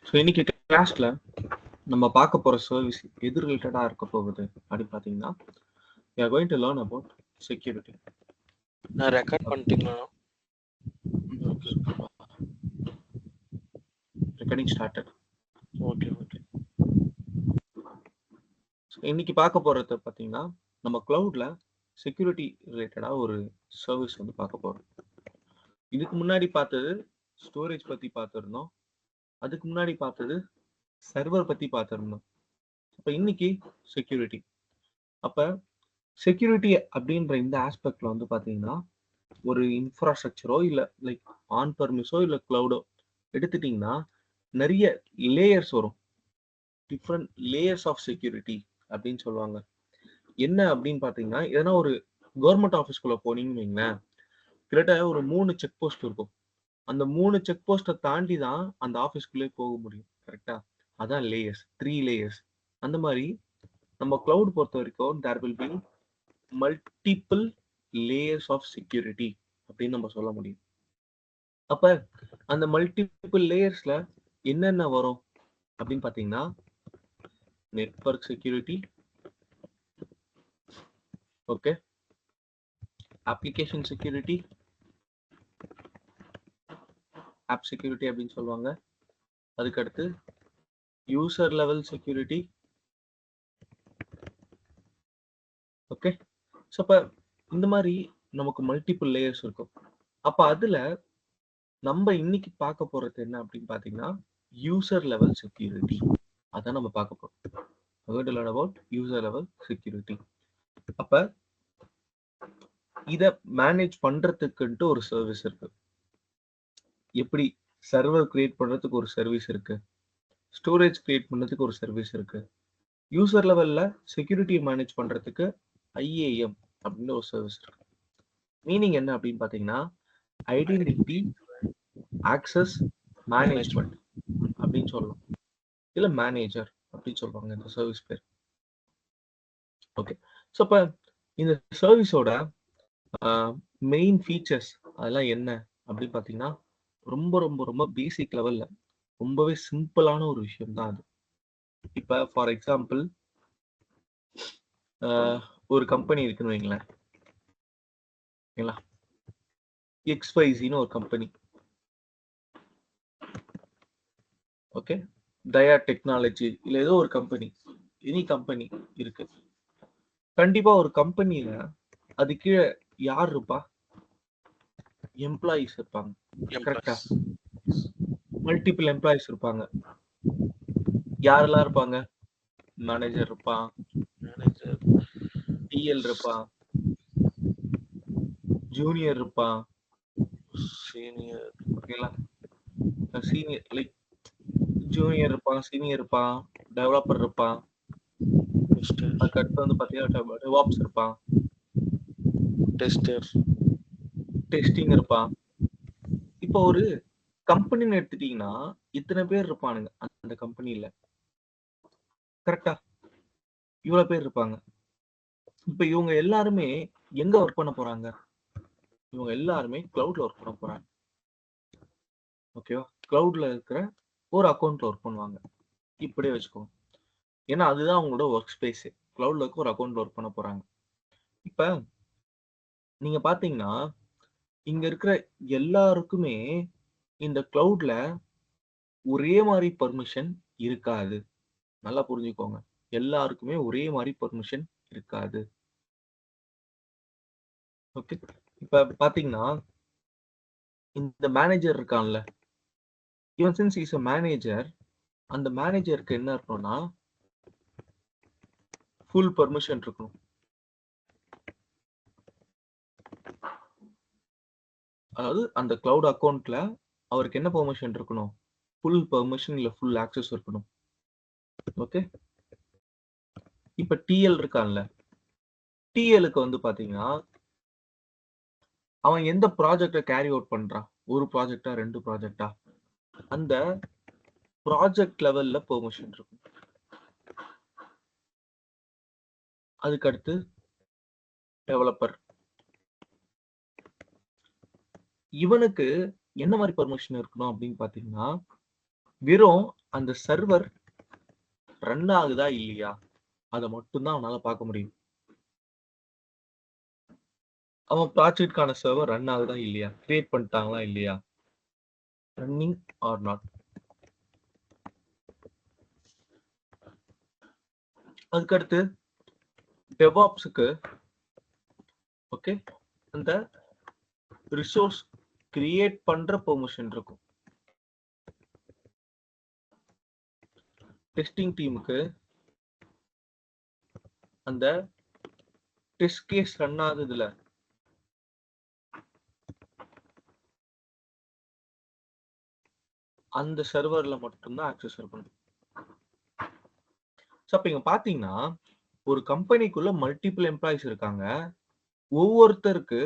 So இன்னைக்கு கிளாஸ்ல நம்ம பார்க்க போற சர்வீஸ் எது ரிலேட்டடா இருக்க போகுது அப்படின்னு பார்த்தீங்கன்னா we are going to learn about security. நான் ரெக்கார்ட் பண்ணிட்டீங்களா? Okay. Recording started. Okay. So இன்னைக்கு பார்க்க போறது பார்த்தீங்கன்னா நம்ம கிளவுட்ல செக்யூரிட்டி ரிலேட்டடா ஒரு சர்வீஸ் வந்து பார்க்க போறோம். இதுக்கு முன்னாடி பார்த்தது ஸ்டோரேஜ் பத்தி பார்த்துருந்தோம். அதுக்கு முன்னாடி பார்த்தது சர்வர் பத்தி பார்த்துருந்தோம். அப்ப இன்னைக்கு செக்யூரிட்டி. அப்ப செக்யூரிட்டி அப்படின்ற இந்த ஆஸ்பெக்ட்ல வந்து பாத்தீங்கன்னா ஒரு இன்ஃப்ராஸ்ட்ரக்சரோ இல்ல லைக் ஆன் பர்மிஸோ இல்ல கிளவுடோ எடுத்துட்டீங்கன்னா நிறைய லேயர்ஸ் வரும். டிஃப்ரெண்ட் லேயர்ஸ் ஆஃப் செக்யூரிட்டி அப்படின்னு சொல்லுவாங்க. என்ன அப்படின்னு பாத்தீங்கன்னா எதனா ஒரு கவர்மெண்ட் ஆஃபீஸ்க்குள்ள போனீங்கன்னு வைங்களேன், கிட்டத்தட்ட ஒரு 3 செக் போஸ்ட் இருக்கும். அந்த 3 செக் போஸ்ட்டை தாண்டி தான் அந்த ஆஃபீஸ்க்குள்ளே போக முடியும். கரெக்டா? அதான் லேயர்ஸ், 3 லேயர்ஸ். அந்த மாதிரி நம்ம கிளவுட் பொறுத்த வரைக்கும் there will be multiple layers of security அப்படின்னு நம்ம சொல்ல முடியும். அப்ப அந்த மல்டிபிள் லேயர்ஸ்ல என்னென்ன வரும் அப்படின்னு பாத்தீங்கன்னா network security, okay, application security, app security அப்படின்னு சொல்லுவாங்க. அதுக்கடுத்து user level security, okay. So அப்ப இந்த மாதிரி நமக்கு மல்டிபிள் லேயர்ஸ் இருக்கும். அப்ப அதுல நம்ம இன்னைக்கு பார்க்க போறது என்ன அப்படின்னு பாத்தீங்கன்னா யூசர் லெவல் செக்யூரிட்டி. அதான் நம்ம பார்க்க போறோம். Going to learn about user level security. அப்ப இத மேனேஜ் பண்றதுக்குன்ட்டு ஒரு சர்வீஸ் இருக்கு. எப்படி சர்வர் கிரியேட் பண்றதுக்கு ஒரு சர்வீஸ் இருக்கு, ஸ்டோரேஜ் கிரியேட் பண்றதுக்கு ஒரு சர்வீஸ் இருக்கு, யூசர் லெவல்ல செக்யூரிட்டியை மேனேஜ் பண்றதுக்கு IAM அப்படின்னு ஒரு சர்வீஸ் இருக்கு. மீனிங் என்ன அப்படின்னு பாத்தீங்கன்னா ஐடென்டிட்டி ஆக்சஸ் மேனேஜ்மெண்ட் அப்படின்னு சொல்லலாம், இல்ல மேனேஜர் அப்படின்னு சொல்லுவாங்க இந்த சர்வீஸ் பேர். ஓகே. ஸோ அப்ப இந்த சர்வீஸோட மெயின் ஃபீச்சர்ஸ் அதெல்லாம் என்ன அப்படின்னு பார்த்தீங்கன்னா ரொம்ப ரொம்ப ரொம்ப பேசிக் லெவல்ல ரொம்பவே சிம்பிளான ஒரு விஷயம் தான் அது. இப்போ ஃபார் எக்ஸாம்பிள் ஒரு கம்பெனி இருக்குன்னு வைங்களேன், ஓகேங்களா, XYZன்னு ஒரு கம்பெனி, ஓகே, தயா டெக்னாலஜி இல்லை ஏதோ ஒரு கம்பெனி, எனி கம்பெனி இருக்கு. கண்டிப்பா ஒரு கம்பெனியில அது கீழே யார் இருப்பா? எம்ப்ளாயிஸ் இருப்பாங்க. கரெக்டா? மல்டிபிள் எம்ப்ளாயிஸ் இருப்பாங்க. யாரெல்லாம் இருப்பாங்க? மேனேஜர் இருப்பான், டிஎல் இருப்பான், ஜூனியர் இருப்பான், சீனியர், ஓகேங்களா, சீனியர் லைக் ஜூனியர் இருப்பான், சீனியர் இருப்பான், டெவலப்பர் இருப்பான், அதுக்கடுத்து வந்து பார்த்தீங்கன்னா டெவாப்ஸ் இருப்பான், டெஸ்டிங் இருப்பான். இப்போ ஒரு கம்பெனின்னு எடுத்துட்டீங்கன்னா இத்தனை பேர் இருப்பானுங்க அந்த கம்பெனியில. கரெக்டா? இவ்வளவு பேர் இருப்பாங்க. இப்ப இவங்க எல்லாருமே எங்க ஒர்க் பண்ண போறாங்க? இவங்க எல்லாருமே கிளவுட்ல ஒர்க் பண்ண போறாங்க. ஓகேவா? கிளவுட்ல இருக்கிற ஒரு அக்கௌண்ட்ல ஒர்க் பண்ணுவாங்க. இப்படியே வச்சுக்கோங்க. ஏன்னா அதுதான் அவங்களோட ஒர்க் ஸ்பேஸ். கிளவுட்ல இருக்க ஒரு அக்கௌண்ட்ல ஒர்க் பண்ண போறாங்க. இப்ப நீங்க பாத்தீங்கன்னா இங்க இருக்கிற எல்லாருக்குமே இந்த கிளவுட்ல ஒரே மாதிரி பர்மிஷன் இருக்காது. நல்லா புரிஞ்சுக்கோங்க. எல்லாருக்குமே ஒரே மாதிரி பர்மிஷன் இருக்காது. ஓகே. இப்ப பாத்தீங்கன்னா இந்த மேனேஜர் இருக்கான்ல, இவன் சின்ஸ் இஸ் a மேனேஜர், அந்த மேனேஜருக்கு என்ன இருக்கணும்னா ஃபுல் பர்மிஷன் இருக்கணும். அதாவது அந்த கிளவுட் அக்கௌண்ட்ல அவருக்கு என்ன பெர்மிஷன் இருக்கணும்? ஃபுல் பெர்மிஷன் இல்ல ஃபுல் ஆக்சஸ் இருக்கணும். ஓகே. இப்ப டிஎல் இருக்கான்ல, டிஎலுக்கு வந்து பாத்தீங்கன்னா அவன் எந்த ப்ராஜெக்ட கேரி அவுட் பண்றான், ஒரு ப்ராஜெக்டா 2 ப்ராஜெக்டா, அந்த ப்ராஜெக்ட் லெவல்ல பெர்மிஷன் இருக்கும். அதுக்கு அடுத்து டெவலப்பர், இவனுக்கு என்ன மாதிரி பர்மிஷன் இருக்கணும் அப்படின்னு பாத்தீங்கன்னா வெறும் அந்த சர்வர் ரன் ஆகுதா இல்லையா அதை மட்டும்தான் அவனால பார்க்க முடியும். அவன் ப்ராஜெக்ட்கான சர்வர் ரன் ஆகுதா இல்லையா, கிரியேட் பண்ணிட்டாங்களா இல்லையா, ரன்னிங் ஆர் நாட். அதுக்கடுத்து டெவாப்ஸுக்கு ஓகே அந்த ரிசோர்ஸ் கிரியேட் பண்ற பெர்மிஷன் இருக்கும். டெஸ்டிங் டீமுக்கு அந்த டெஸ்ட் கேஸ் ரன் ஆகுதுல அந்த சர்வர்ல மட்டும்தான் ஆக்சஸ் இருக்கணும். அப்ப இங்க பாத்தீங்கன்னா ஒரு கம்பெனிக்குள்ள மல்டிபிள் எம்ப்ளாயிஸ் இருக்காங்க. ஒவ்வொருத்தருக்கு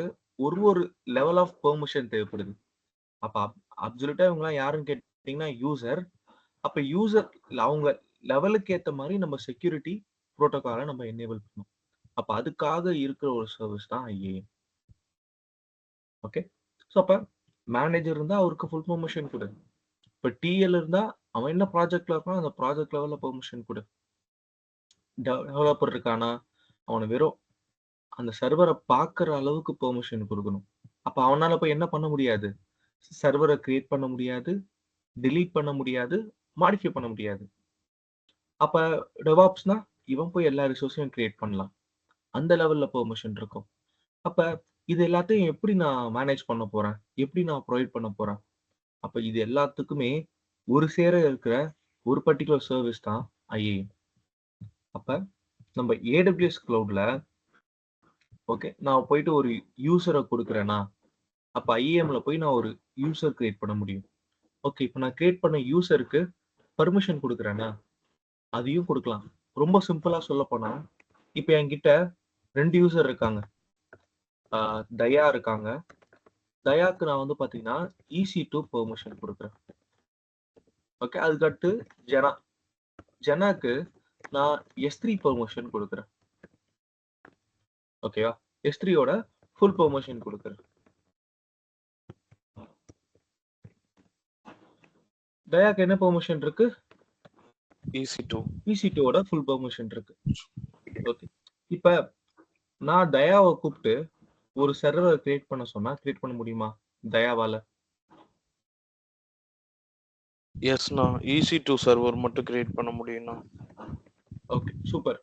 ஒரு லெவல் ஆஃப் பெர்மிஷன் தேவைப்படுது. அப்ப அப்சல்யூட்டா இவங்க எல்லாம் யாருன்னு கேட்டீங்கன்னா யூசர். அப்ப யூசர் அவங்க லெவலுக்கு ஏத்த மாதிரி நம்ம செக்யூரிட்டி புரோட்டோகாலை நம்ம எனேபிள் பண்ணணும். அப்ப அதுக்காக இருக்கிற ஒரு சர்வீஸ் தான் ஐஏஎம். ஓகே, ஸோ அப்ப மேனேஜர் இருந்தா அவருக்கு ஃபுல் பெர்மிஷன் கொடு. இப்ப டிஎல் இருந்தா அவன் என்ன ப்ராஜெக்ட்ல இருக்கான் அந்த ப்ராஜெக்ட் லெவல்ல பெர்மிஷன் கொடு. டெவலப்பர் இருக்கானா அவனை வெறும் அந்த சர்வரை பார்க்குற அளவுக்கு பெர்மிஷன் கொடுக்கணும். அப்ப அவனால போய் என்ன பண்ண முடியாது, சர்வரை கிரியேட் பண்ண முடியாது, delete பண்ண முடியாது, மாடிஃபை பண்ண முடியாது. அப்ப டெவாப்ஸ்னா இவன் போய் எல்லா ரிசோர்ஸையும் கிரியேட் பண்ணலாம். அந்த லெவல்ல பெர்மிஷன் இருக்கும். அப்ப இது எல்லாத்தையும் எப்படி நான் மேனேஜ் பண்ண போறேன், எப்படி நான் ப்ரொவைட் பண்ண போறேன். அப்ப இது எல்லாத்துக்குமே ஒரு சேர இருக்கிற ஒரு பர்டிகுலர் சர்வீஸ் தான் ஐஏஎம். அப்ப நம்ம ஏடபிள்யூஎஸ் கிளவுட்ல ஓகே நான் போயிட்டு ஒரு யூசரை கொடுக்குறேன்னா அப்ப ஐஏஎம்ல போய் நான் ஒரு யூசர் கிரியேட் பண்ண முடியும். ஓகே, இப்போ நான் கிரியேட் பண்ண யூசருக்கு பர்மிஷன் கொடுக்குறேன்னா அதையும் கொடுக்கலாம். ரொம்ப சிம்பிளா சொல்ல போனா இப்போ என்கிட்ட 2 யூசர் இருக்காங்க. தயா இருக்காங்க. தயாக்கு நான் வந்து பாத்தீங்கன்னா EC2 பெர்மிஷன் கொடுக்குறேன். ஓகே, அதுக்கடுத்து ஜெனாக்கு நான் S3 பெர்மிஷன் கொடுக்குறேன். ஓகேவா, S3யோட ஃபுல் பெர்மிஷன் கொடுக்குறேன். தயாக்கு என்ன பெர்மிஷன் இருக்கு, EC2வோட ஃபுல் பெர்மிஷன் இருக்கு. ஓகே, இப்ப நான் தயாவை கூப்பிட்டு ஒரு சர்வர் கிரியேட் பண்ண சொன்னா கிரியேட் பண்ண முடியுமா தயாவால? எஸ்ண்ணா, EC2 சர்வர் மட்டும் கிரியேட் பண்ண முடியும்ண்ணா. Okay super.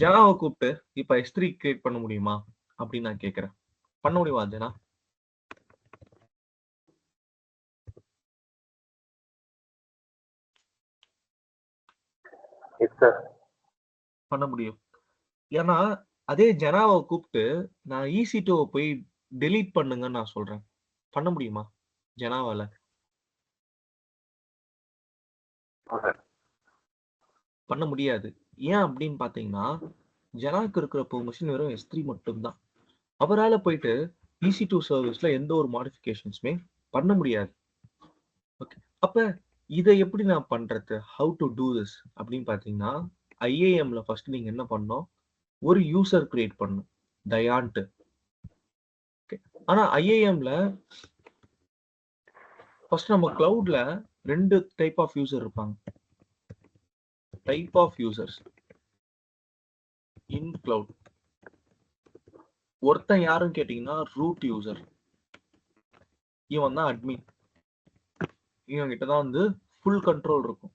ஜனாவை கூப்பிட்டு இப்ப S3 கிரியேட் பண்ண முடியுமா அப்படின்னு நான் கேக்குறேன். பண்ண முடியுமா ஜனா? பண்ண முடியும். ஏன்னா அதே ஜனாவை கூப்பிட்டு நான் EC2வை போய் டெலீட் பண்ணுங்கன்னு நான் சொல்றேன். பண்ண முடியுமா ஜனாவால? பண்ண முடியாது. ஏன் அப்படின்னு பாத்தீங்கன்னா ஜனாக்கு இருக்கிற பெர்மிஷன் வெறும் S3 மட்டும்தான். அவரால போயிட்டு EC2 சர்வீஸ்ல எந்த ஒரு மாடிஃபிகேஷன்ஸுமே பண்ண முடியாது. ஓகே, அப்ப இதை எப்படி நான் பண்றது, ஹவு டு டூ திஸ் அப்படின்னு பாத்தீங்கன்னா ஐஏஎம்ல ஃபர்ஸ்ட் நீங்க என்ன பண்ணணும், ஒரு யூசர் கிரியேட் பண்ணணும் தயான்ட்டு. ஓகே, ஆனா ஐஏஎம்ல ஃபர்ஸ்ட் நம்ம கிளவுட்ல 2 டைப் ஆஃப் யூசர் இருப்பாங்க. Type of users in cloud. ஒருத்தன் யாருன்னு கேட்டீங்கன்னா ரூட் யூசர். இவன் தான் அட்மின். இவங்க கிட்ட தான் வந்து ஃபுல் கண்ட்ரோல் இருக்கும்.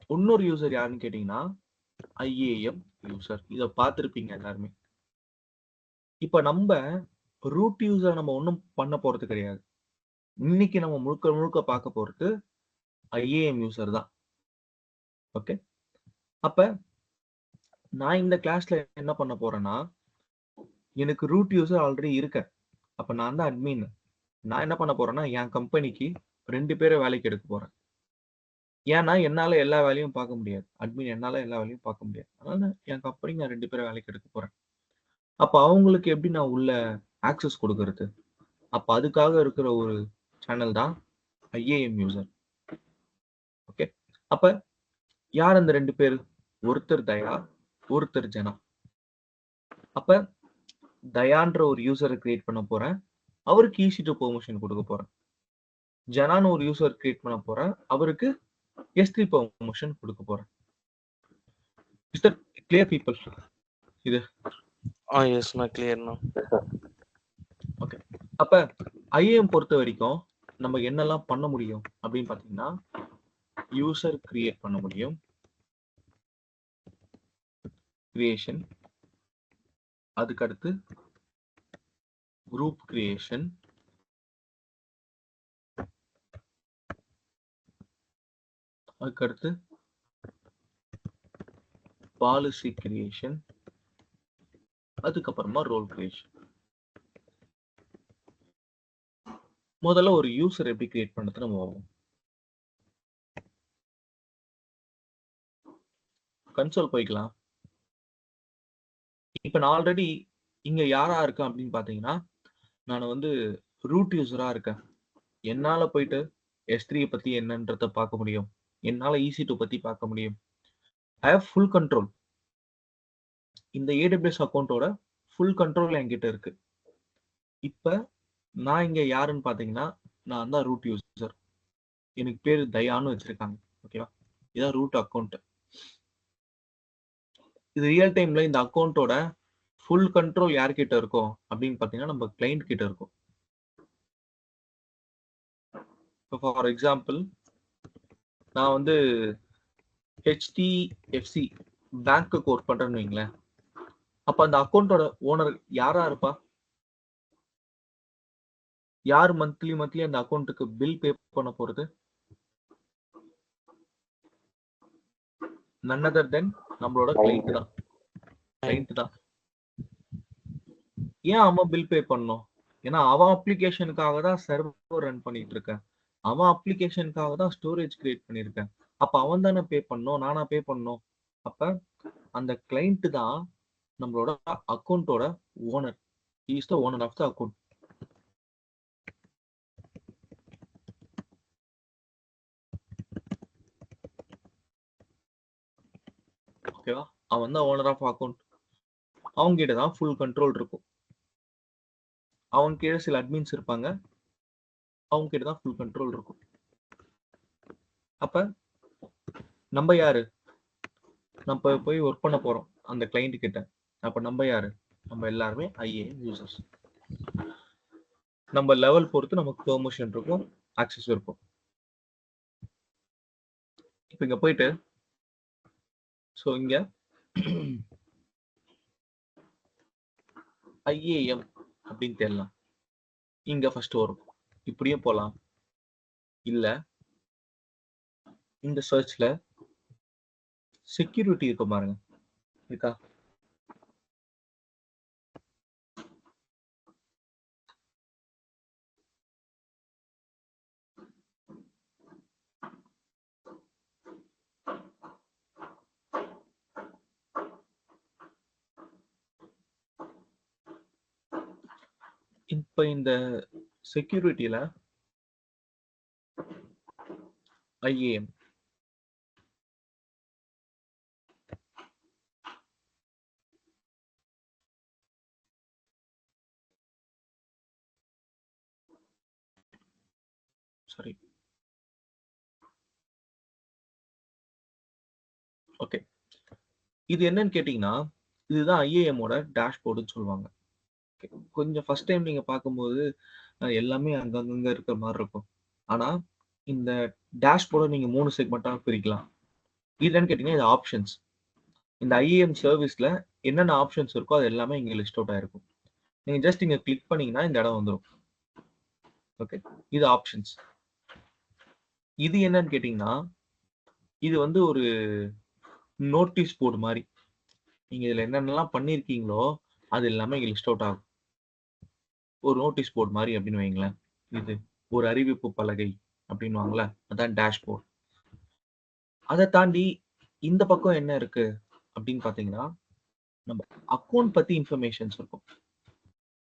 இன்னொரு யூசர் யாருன்னு கேட்டீங்கன்னா ஐஏஎம் யூசர். இதை பார்த்துருப்பீங்க எல்லாருமே. இப்ப நம்ம ரூட் யூசர் நம்ம ஒன்றும் பண்ண போறது கிடையாது. இன்னைக்கு நம்ம முழுக்க முழுக்க பார்க்க போறது ஐஏஎம் யூசர் தான். ஓகே, அப்ப நான் இந்த கிளாஸ்ல என்ன பண்ண போறேன்னா எனக்கு ரூட் யூசர் ஆல்ரெடி இருக்க. அப்ப நான் தான் அட்மின். நான் என்ன பண்ண போறேன்னா என் கம்பெனிக்கு 2 பேரை வேலைக்கு எடுக்க போறேன். ஏன்னா என்னால எல்லா வேலையும் பார்க்க முடியாது. அட்மின் என்னால எல்லா வேலையும் பார்க்க முடியாது. அதனால என் கம்பெனிக்கு நான் 2 பேரை வேலைக்கு எடுக்க போறேன். அப்ப அவங்களுக்கு எப்படி நான் உள்ள ஆக்சஸ் கொடுக்கறது? அப்ப அதுக்காக இருக்கிற ஒரு சேனல் தான் ஐஏஎம் யூசர். ஓகே, அப்ப யார் அந்த 2 பேர்? ஒருத்தர் தயா, ஒருத்தர் ஜனா. அப்ப தயான்ற ஒரு யூசரை கிரியேட் பண்ண போறேன். அவருக்கு ஈஸி டு பெர்மிஷன் கொடுக்க போறேன். ஜனான்னு ஒரு யூசர் கிரியேட் பண்ண போறேன். அவருக்கு S3 பெர்மிஷன் கொடுக்க போறேன். Is that clear people? இது எஸ்ண்ணா கிளியர்ண்ணா. ஓகே. அப்ப IAM பொறுத்த வரைக்கும் நம்ம என்னெல்லாம் பண்ண முடியும் அப்படின்னு பாத்தீங்கன்னா, யூசர் கிரியேட் பண்ண முடியும், கிரியேஷன், அதுக்கடுத்து குரூப் கிரியேஷன், அதுக்கடுத்து பாலிசி கிரியேஷன், அதுக்கப்புறமா ரோல் கிரியேஷன். முதல்ல ஒரு யூசர் எப்படி கிரியேட் பண்றது நம்ம பார்ப்போம். கன்சோல் போய்க்கலாம். இப்ப நான் ஆல்ரெடி இங்க யாரா இருக்கேன் அப்படின்னு பாத்தீங்கன்னா, நான் வந்து ரூட் யூசரா இருக்கேன். என்னால போயிட்டு S3 பத்தி என்னன்றத பார்க்க முடியும். என்னால EC2 பத்தி பார்க்க முடியும். I have full control. இந்த AWS அக்கௌண்டோட ஃபுல் கண்ட்ரோல் என்கிட்ட இருக்கு. இப்ப நான் இங்க யாருன்னு பாத்தீங்கன்னா, நான் தான் ரூட் யூசர். எனக்கு பேரு தயான்னு வச்சிருக்காங்க. ஓகேவா? இதான் ரூட் அக்கௌண்ட். இது ரியல் டைம்ல இந்த அக்கௌண்டோட ஃபுல் கண்ட்ரோல் யார்கிட்ட இருக்கும் அப்படின்னு பாத்தீங்கன்னா, நம்ம கிளைண்ட் கிட்ட இருக்கும். ஃபார் எக்ஸாம்பிள், நான் வந்து HDFC பேங்க்கு ஒர்க் பண்றேன்னு வைங்களேன். அப்ப அந்த அக்கௌண்டோட ஓனர் யாரா இருப்பா? யார் மந்த்லி அந்த அக்கௌண்ட்டுக்கு பில் பே பண்ண போறது? none other than நம்மளோட கிளைண்ட் தான். ஏன் அவன் பில் பே பண்ணணும்? ஏன்னா அவன் அப்ளிகேஷனுக்காக தான் சர்வர் ரன் பண்ணிட்டு இருக்கேன். அவன் அப்ளிகேஷனுக்காக தான் ஸ்டோரேஜ் கிரியேட் பண்ணியிருக்கேன். அப்ப அவன் தானே பே பண்ணணும், நானா பே பண்ணணும். அப்ப அந்த கிளைண்ட் தான் நம்மளோட அக்கௌண்டோட ஓனர். He is the owner of the account. ஓகேவா? அவன் தான் ஓனர் ஆஃப் அக்கௌண்ட். அவங்க கிட்ட தான் ஃபுல் கண்ட்ரோல் இருக்கும். அவங்க கீழே சில அட்மின்ஸ் இருப்பாங்க. அவங்க கிட்ட தான் ஃபுல் கண்ட்ரோல் இருக்கும். அப்ப நம்ம யாரு? நம்ம போய் ஒர்க் பண்ண போறோம் அந்த கிளைண்ட் கிட்ட. அப்ப நம்ம யாரு? நம்ம எல்லாருமே IAM யூசர்ஸ். நம்ம லெவல் பொறுத்து நமக்கு பெர்மிஷன் இருக்கும், ஆக்சஸ் இருக்கும். இப்ப இங்க போயிட்டு சோ இங்க IAM அப்படின்னு தேடலாம். இங்க ஃபர்ஸ்ட் வரும். இப்படியே போலாம். இல்ல இந்த சர்ச்ல செக்யூரிட்டி இருக்கு பாருங்க. இருக்கா? இப்ப இந்த செக்யூரிட்டில IAM சரி. ஓகே. இது என்னன்னு கேட்டீங்கன்னா, இதுதான் IAM ஓட டேஷ்போர்டுன்னு சொல்லுவாங்க. கொஞ்சம் ஃபர்ஸ்ட் டைம் நீங்க பார்க்கும்போது எல்லாமே அங்கங்க இருக்கிற மாதிரி இருக்கும். ஆனா இந்த டேஷ்போர்டை நீங்க 3 செக்மெண்டா பிரிக்கலாம். இதுன்னு கேட்டீங்கன்னா இது ஆப்ஷன்ஸ். இந்த IAM சர்வீஸ்ல என்னென்ன ஆப்ஷன்ஸ் இருக்கோ அது எல்லாமே இங்க லிஸ்ட் அவுட் ஆயிருக்கும். நீங்க ஜஸ்ட் இங்க கிளிக் பண்ணீங்கன்னா இந்த இடம் வந்துடும். ஓகே, இது ஆப்ஷன்ஸ். இது என்னன்னு கேட்டீங்கன்னா, இது வந்து ஒரு நோட்டீஸ் போர்டு மாதிரி. நீங்க இதுல என்னென்னலாம் பண்ணிருக்கீங்களோ அது எல்லாமே இங்க லிஸ்ட் அவுட் ஆகும். ஒரு நோட்டீஸ் போர்டு மாதிரி அப்படின்னு வைங்களேன். இது ஒரு அறிவிப்பு பலகை அப்படின்னு வாங்கல, அதான் டேஷ்போர்ட். அதை தாண்டி இந்த பக்கம் என்ன இருக்கு அப்படின்னு பாத்தீங்கன்னா, நம்ம அக்கௌண்ட் பத்தி இன்ஃபர்மேஷன்ஸ் இருக்கும்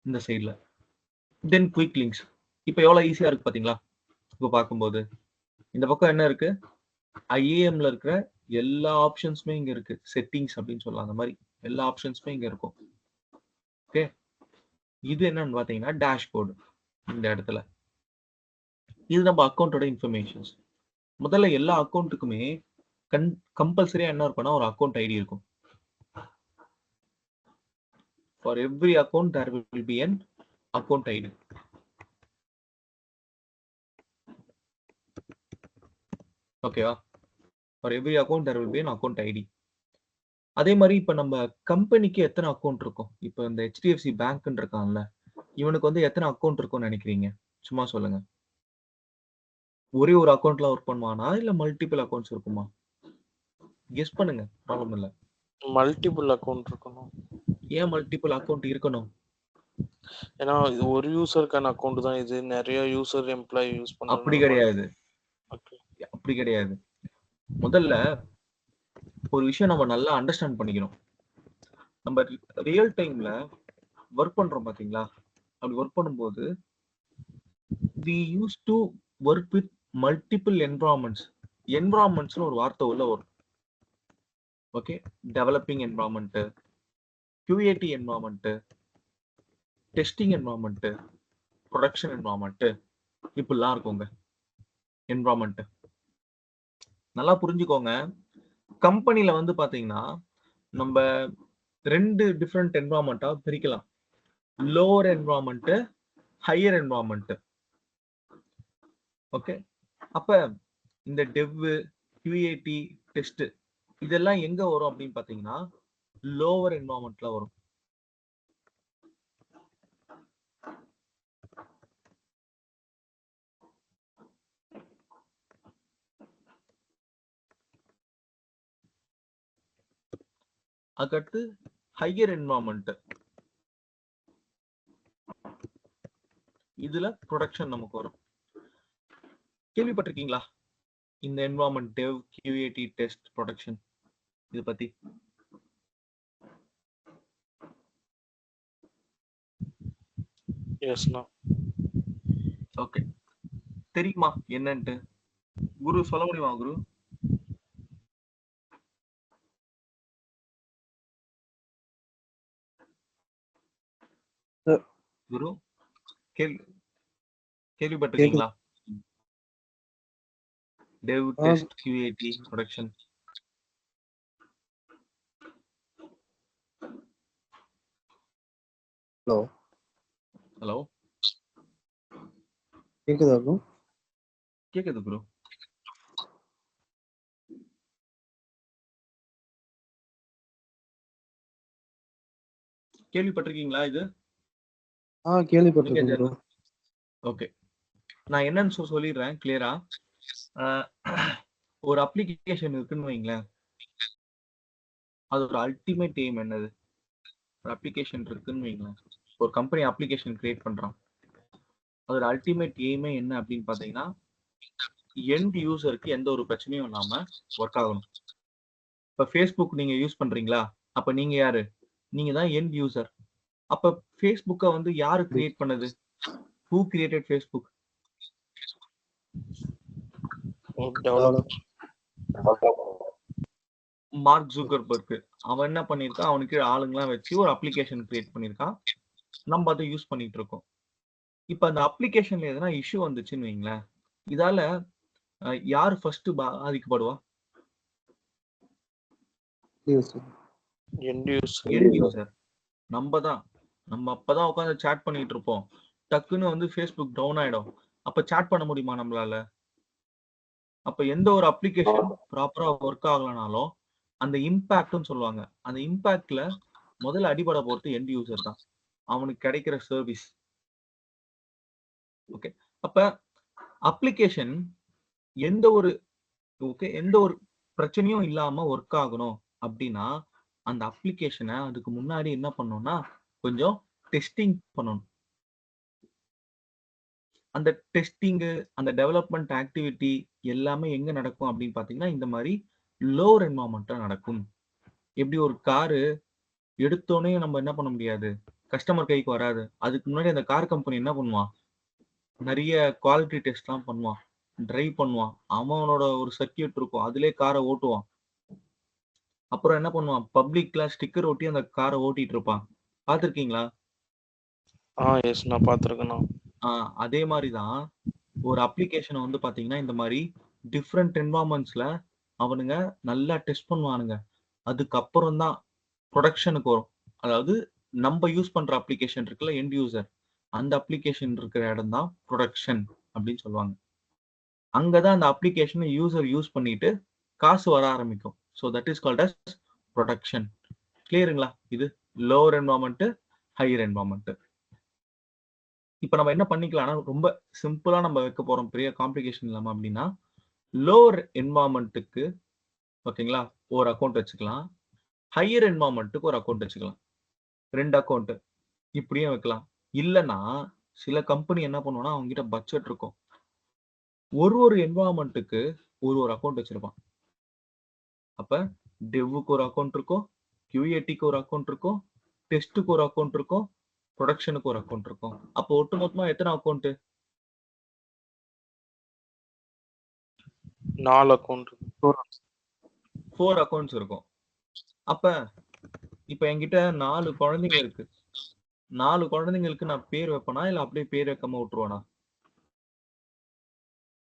இந்த சைட்ல. தென் குயிக் லிங்க்ஸ். இப்போ எவ்வளவு ஈஸியா இருக்கு பாத்தீங்களா? இப்போ பார்க்கும்போது இந்த பக்கம் என்ன இருக்கு? IAMல இருக்கிற எல்லா ஆப்ஷன்ஸுமே இங்க இருக்கு. செட்டிங்ஸ் அப்படின்னு சொல்லலாம். அந்த மாதிரி எல்லா ஆப்ஷன்ஸுமே இங்க இருக்கும். ஓகே, இது என்னன்னு பாத்தீங்கன்னா டேஷ்போர்டு. இந்த இடத்துல. இது நம்ம அக்கௌண்ட்டோட இன்ஃபர்மேஷன்ஸ். முதல்ல எல்லா அக்கௌண்ட்டுக்குமே கம்பல்சரியா என்ன இருக்கும்னா ஒரு அக்கௌண்ட் ஐடி இருக்கும். For every account there will be an account ID. ஓகேவா? For every account there will be an account ID. அதே மாதிரி இப்ப நம்ம கம்பெனிக்கு எத்தனை அக்கௌண்ட் இருக்கும்? இப்ப இந்த HDFC பேங்க்னு இருக்கான்ல, இவனுக்கு வந்து எத்தனை அக்கௌண்ட் இருக்கும்னு நினைக்கிறீங்க? சும்மா சொல்லுங்க. ஒரே ஒரு அக்கௌண்ட்ல ஒர்க் பண்ணுவானா இல்ல மல்டிபிள் அக்கௌண்ட்ஸ் இருக்குமா? கெஸ் பண்ணுங்க, ப்ராப்ளம் இல்ல. மல்டிபிள் அக்கௌண்ட் இருக்கணும். ஏன் மல்டிபிள் அக்கௌண்ட் இருக்கணும்? ஏன்னா இது ஒரு யூசருக்கான அக்கௌண்ட் தான், இது நிறைய யூசர் எம்ப்ளாயி யூஸ் அப்படி பண்றதுனால. கிடையாது. ஓகே. அப்படி கிடையாது. முதல்ல ஒரு விஷயம் நம்ம நல்லா அண்டர்ஸ்டாண்ட் பண்ணிக்கணும். நம்ம ரியல் டைம்ல ஒர்க் பண்றோம் பாத்தீங்களா? அப்படி ஒர்க் பண்ணும்போது we used to work with multiple environments. என்விரான்மெண்ட்ஸ்னு ஒரு வார்த்தை உள்ள வரும். Okay, developing environment, QAT environment, testing environment, production environment, இப்படிலாம் இருக்குங்க என்விரான்மெண்ட். நல்லா புரிஞ்சுக்கோங்க. கம்பெனில வந்து பாத்தீங்கன்னா நம்ம 2 டிஃபரெண்ட் என்விரான்மெண்டா பிரிக்கலாம். Lower environment, higher environment. Okay, அப்ப இந்த டெவ், QAT, டெஸ்ட் இதெல்லாம் எங்க வரும் அப்படின்னு பாத்தீங்கன்னா லோவர் என்விரான்மெண்ட்ல வரும். அதுக்கடுத்து ஹையர் என்விரான்மெண்ட், இதுல ப்ரொடக்ஷன் நமக்கு வரும். கேள்விப்பட்டிருக்கீங்களா இந்த என்விரான்மெண்ட் டெவ், QAT, டெஸ்ட், ப்ரொடக்ஷன் இது பத்தி? எஸ்ண்ணா. ஓகே, தெரியுமா என்னன்ட்டு? குரு சொல்ல முடியுமா குரு? குரு கேள்விப்பட்டிருக்கீங்களா? டெவ், test, QAT, production. Hello hello, கேக்குதா ப்ரோ? கேக்குது ப்ரோ. கேள்விப்பட்டிருக்கீங்களா இது? கேள்விப்பட்டிருக்கேன் ப்ரோ. ஓகே, நான் என்னன்னு சொல்லிடுறேன் கிளியரா. ஒரு அப்ளிகேஷன் இருக்குன்னு வைங்களேன், அதோட அல்டிமேட் எய்ம் என்னது? ஒரு அப்ளிகேஷன் இருக்குன்னு வைங்களேன், ஒரு கம்பெனி அப்ளிகேஷன் கிரியேட் பண்றான், அதோட அல்டிமேட் எய்மே என்ன அப்படின்னு பாத்தீங்கன்னா எண்ட் யூசருக்கு எந்த ஒரு பிரச்சனையும் இல்லாம ஒர்க் ஆகணும். இப்ப ஃபேஸ்புக் நீங்க யூஸ் பண்றீங்களா, அப்ப நீங்க யாரு? நீங்க தான் எண்ட் யூசர். அப்ப ஃபேஸ்புக்கை வந்து யாரு கிரியேட் பண்ணது? Who created Facebook? Mark Zuckerberg. அவன் என்ன பண்ணிருக்கான், அவனுக்கு ஆளுங்கெல்லாம் வச்சு ஒரு அப்ளிகேஷன் கிரியேட் பண்ணிருக்கான். நம்ம அதை யூஸ் பண்ணிட்டு இருக்கோம். இப்ப அந்த அப்ளிகேஷன்ல எதனா இஷ்யூ வந்துச்சுன்னு வைங்களேன், இதால யார் ஃபர்ஸ்ட் பாதிக்கப்படுவா? End user. நம்ம தான். நம்ம அப்பதான் உட்காந்து சாட் பண்ணிட்டு இருப்போம், டக்குன்னு வந்து Facebook டவுன் ஆயிடும். அப்ப சாட் பண்ண முடியுமா நம்மளால? அப்ப எந்த ஒரு அப்ளிகேஷன் ப்ராப்பரா ஒர்க் ஆகலனாலும் அந்த இம்பாக்ட்னு சொல்லுவாங்க, அந்த இம்பாக்ட்ல முதல்ல அடிபட போறது எண்ட் யூசர் தான், அவனுக்கு கிடைக்கிற சர்வீஸ். ஓகே, அப்ப அப்ளிகேஷன் எந்த ஒரு பிரச்சனையும் இல்லாம ஒர்க் ஆகணும் அப்படின்னா அந்த அப்ளிகேஷனை அதுக்கு முன்னாடி என்ன பண்ணணும்னா கொஞ்சம் டெஸ்டிங் பண்ணணும். அந்த டெஸ்டிங், அந்த டெவலப்மெண்ட் ஆக்டிவிட்டி எல்லாமே எங்க நடக்கும் அப்படின்னு பாத்தீங்கன்னா இந்த மாதிரி லோவர் என்விரான்மெண்ட்ல நடக்கும். எப்படி ஒரு காரு எடுத்தோடனே நம்ம என்ன பண்ண முடியாது, கஸ்டமர் கைக்கு வராது. அதுக்கு முன்னாடி அந்த கார் கம்பெனி என்ன பண்ணுவான், நிறைய குவாலிட்டி டெஸ்ட் எல்லாம் பண்ணுவான், டிரைவ் பண்ணுவான், அவனோட ஒரு சர்க்கியூட் இருக்கும், அதுலயே காரை ஓட்டுவான். அப்புறம் என்ன பண்ணுவான், பப்ளிக்ல ஸ்டிக்கர் ஒட்டி அந்த காரை ஓட்டிட்டு இருப்பான். பாத்திருக்கீங்களா? எஸ் நான் பாத்திருக்கேன். அதே மாதிரி தான் ஒரு அப்ளிகேஷனை வந்து பாத்தீங்கன்னா இந்த மாதிரி டிஃப்ரெண்ட் என்வாயன்மெண்ட்ஸ்ல அவனுங்க நல்லா டெஸ்ட் பண்ணுவானுங்க. அதுக்கப்புறம் தான் ப்ரொடக்ஷனுக்கு வரும். அதாவது நம்ம யூஸ் பண்ற அப்ளிகேஷன் இருக்குல்ல, எண்ட் யூசர், அந்த அப்ளிகேஷன் இருக்கிற இடம் தான் ப்ரொடக்ஷன் அப்படின்னு சொல்லுவாங்க. அங்கதான் அந்த அப்ளிகேஷனை யூசர் யூஸ் பண்ணிட்டு காசு வர ஆரம்பிக்கும். So that is called as production. கிளியருங்களா? இது லோவர் என்வாயன்மெண்ட், ஹையர் என்வாயன்மெண்ட். இப்போ நம்ம என்ன பண்ணிக்கலாம்னா ரொம்ப சிம்பிளா நம்ம வைக்க போறோம், பெரிய காம்ப்ளிகேஷன் இல்லாம. அப்படின்னா லோவர் என்வாயன்மெண்ட்டுக்கு ஓகேங்களா ஒரு அக்கௌண்ட் வச்சுக்கலாம், ஹையர் என்வாயன்மெண்ட்டுக்கு ஒரு அக்கௌண்ட் வச்சுக்கலாம், 2 அக்கௌண்ட் இப்படியும் வைக்கலாம். இல்லைன்னா சில கம்பெனி என்ன பண்ணுவோம்னா அவங்க கிட்ட பட்ஜெட் இருக்கும், ஒரு என்வாயன்மெண்ட்டுக்கு ஒரு அக்கௌண்ட் வச்சிருப்பான். அப்ப டெவ்வுக்கு ஒரு அக்கௌண்ட் இருக்கும், QATக்கு ஒரு அக்கௌண்ட் இருக்கும், டெஸ்ட்டுக்கு ஒரு அக்கௌண்ட் இருக்கும், ப்ரொடக்ஷனுக்கு ஒரு அக்கௌண்ட் இருக்கும். அப்போ ஒட்டுமொத்தமா எத்தனை அக்கௌண்ட்? 4 அக்கௌண்ட். 4 அக்கௌண்ட்ஸ் இருக்கும். அப்ப இப்ப என்கிட்ட 4 குழந்தைங்க இருக்கு. 4 குழந்தைங்களுக்கு நான் பேர் வைப்பேனா இல்ல அப்படியே பேர் வைக்காம விட்டுருவானா?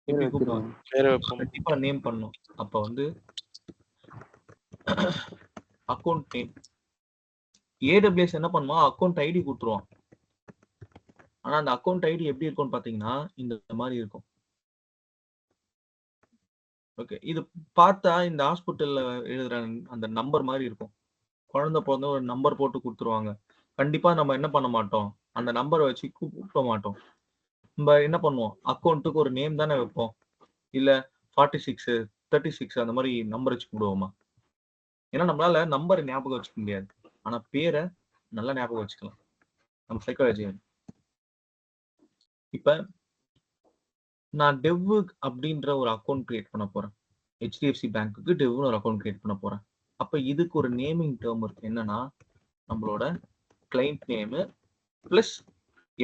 எப்படி கூப்பிடுவாங்க? பேர் வைப்போம். கண்டிப்பா நேம் பண்ணும். அப்ப வந்து அக்கௌண்ட் நேம் AWS என்ன பண்ணுவான், அக்கௌண்ட் ஐடி கொடுத்துருவான். ஆனா அந்த அக்கௌண்ட் ஐடி எப்படி இருக்கும்னு பாத்தீங்கன்னா இந்த மாதிரி இருக்கும். ஓகே, இது பார்த்தா இந்த ஹாஸ்பிட்டல்ல எழுதுற அந்த நம்பர் மாதிரி இருக்கும். குழந்தை பிறந்த ஒரு நம்பர் போட்டு கொடுத்துருவாங்க. கண்டிப்பா நம்ம என்ன பண்ண மாட்டோம், அந்த நம்பரை வச்சு கூப்பிட மாட்டோம். நம்ம என்ன பண்ணுவோம், அக்கௌண்ட்டுக்கு ஒரு நேம் தானே வைப்போம். இல்ல 46 36 அந்த மாதிரி நம்பர் வச்சு கூப்பிடுவோமா? ஏன்னா நம்மளால நம்பர் ஞாபகம் வச்சுக்க முடியாது, ஆனா பேரை நல்லா ஞாபகம் வச்சுக்கலாம். நம்ம சைக்காலஜி. இப்ப நான் டெவ் அப்படின்ற ஒரு அக்கௌண்ட் கிரியேட் பண்ண போறேன். HDFC பேங்க்குக்கு டெவ்னு ஒரு அக்கௌண்ட் கிரியேட் பண்ண போறேன். அப்ப இதுக்கு ஒரு நேமிங் டேர்ம் இருக்கு. என்னன்னா நம்மளோட கிளைண்ட் நேமு பிளஸ்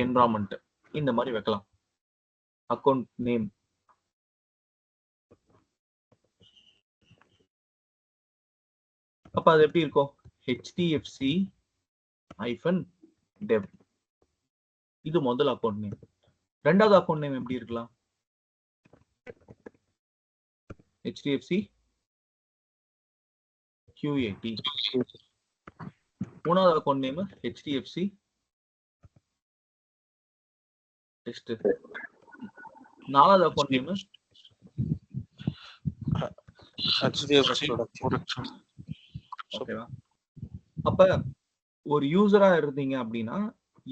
என்விரான்மெண்ட் இந்த மாதிரி வைக்கலாம். அக்கௌண்ட் நேம் அப்ப அது எப்படி இருக்கும், HDFC -dev. இது முதல் அக்கௌண்ட் நேம். ரெண்டாவது அக்கௌண்ட் நேம் எப்படி இருக்கலாம், HDFC QAT. மூணாவது அக்கௌண்ட் நேம் HDFC டெஸ்ட். நாலாவது அக்கௌண்ட் நேம் HDFC ப்ரொடக்ஷன். ஓகேவா? அப்ப ஒரு யூசரா இருந்தீங்க அப்படின்னா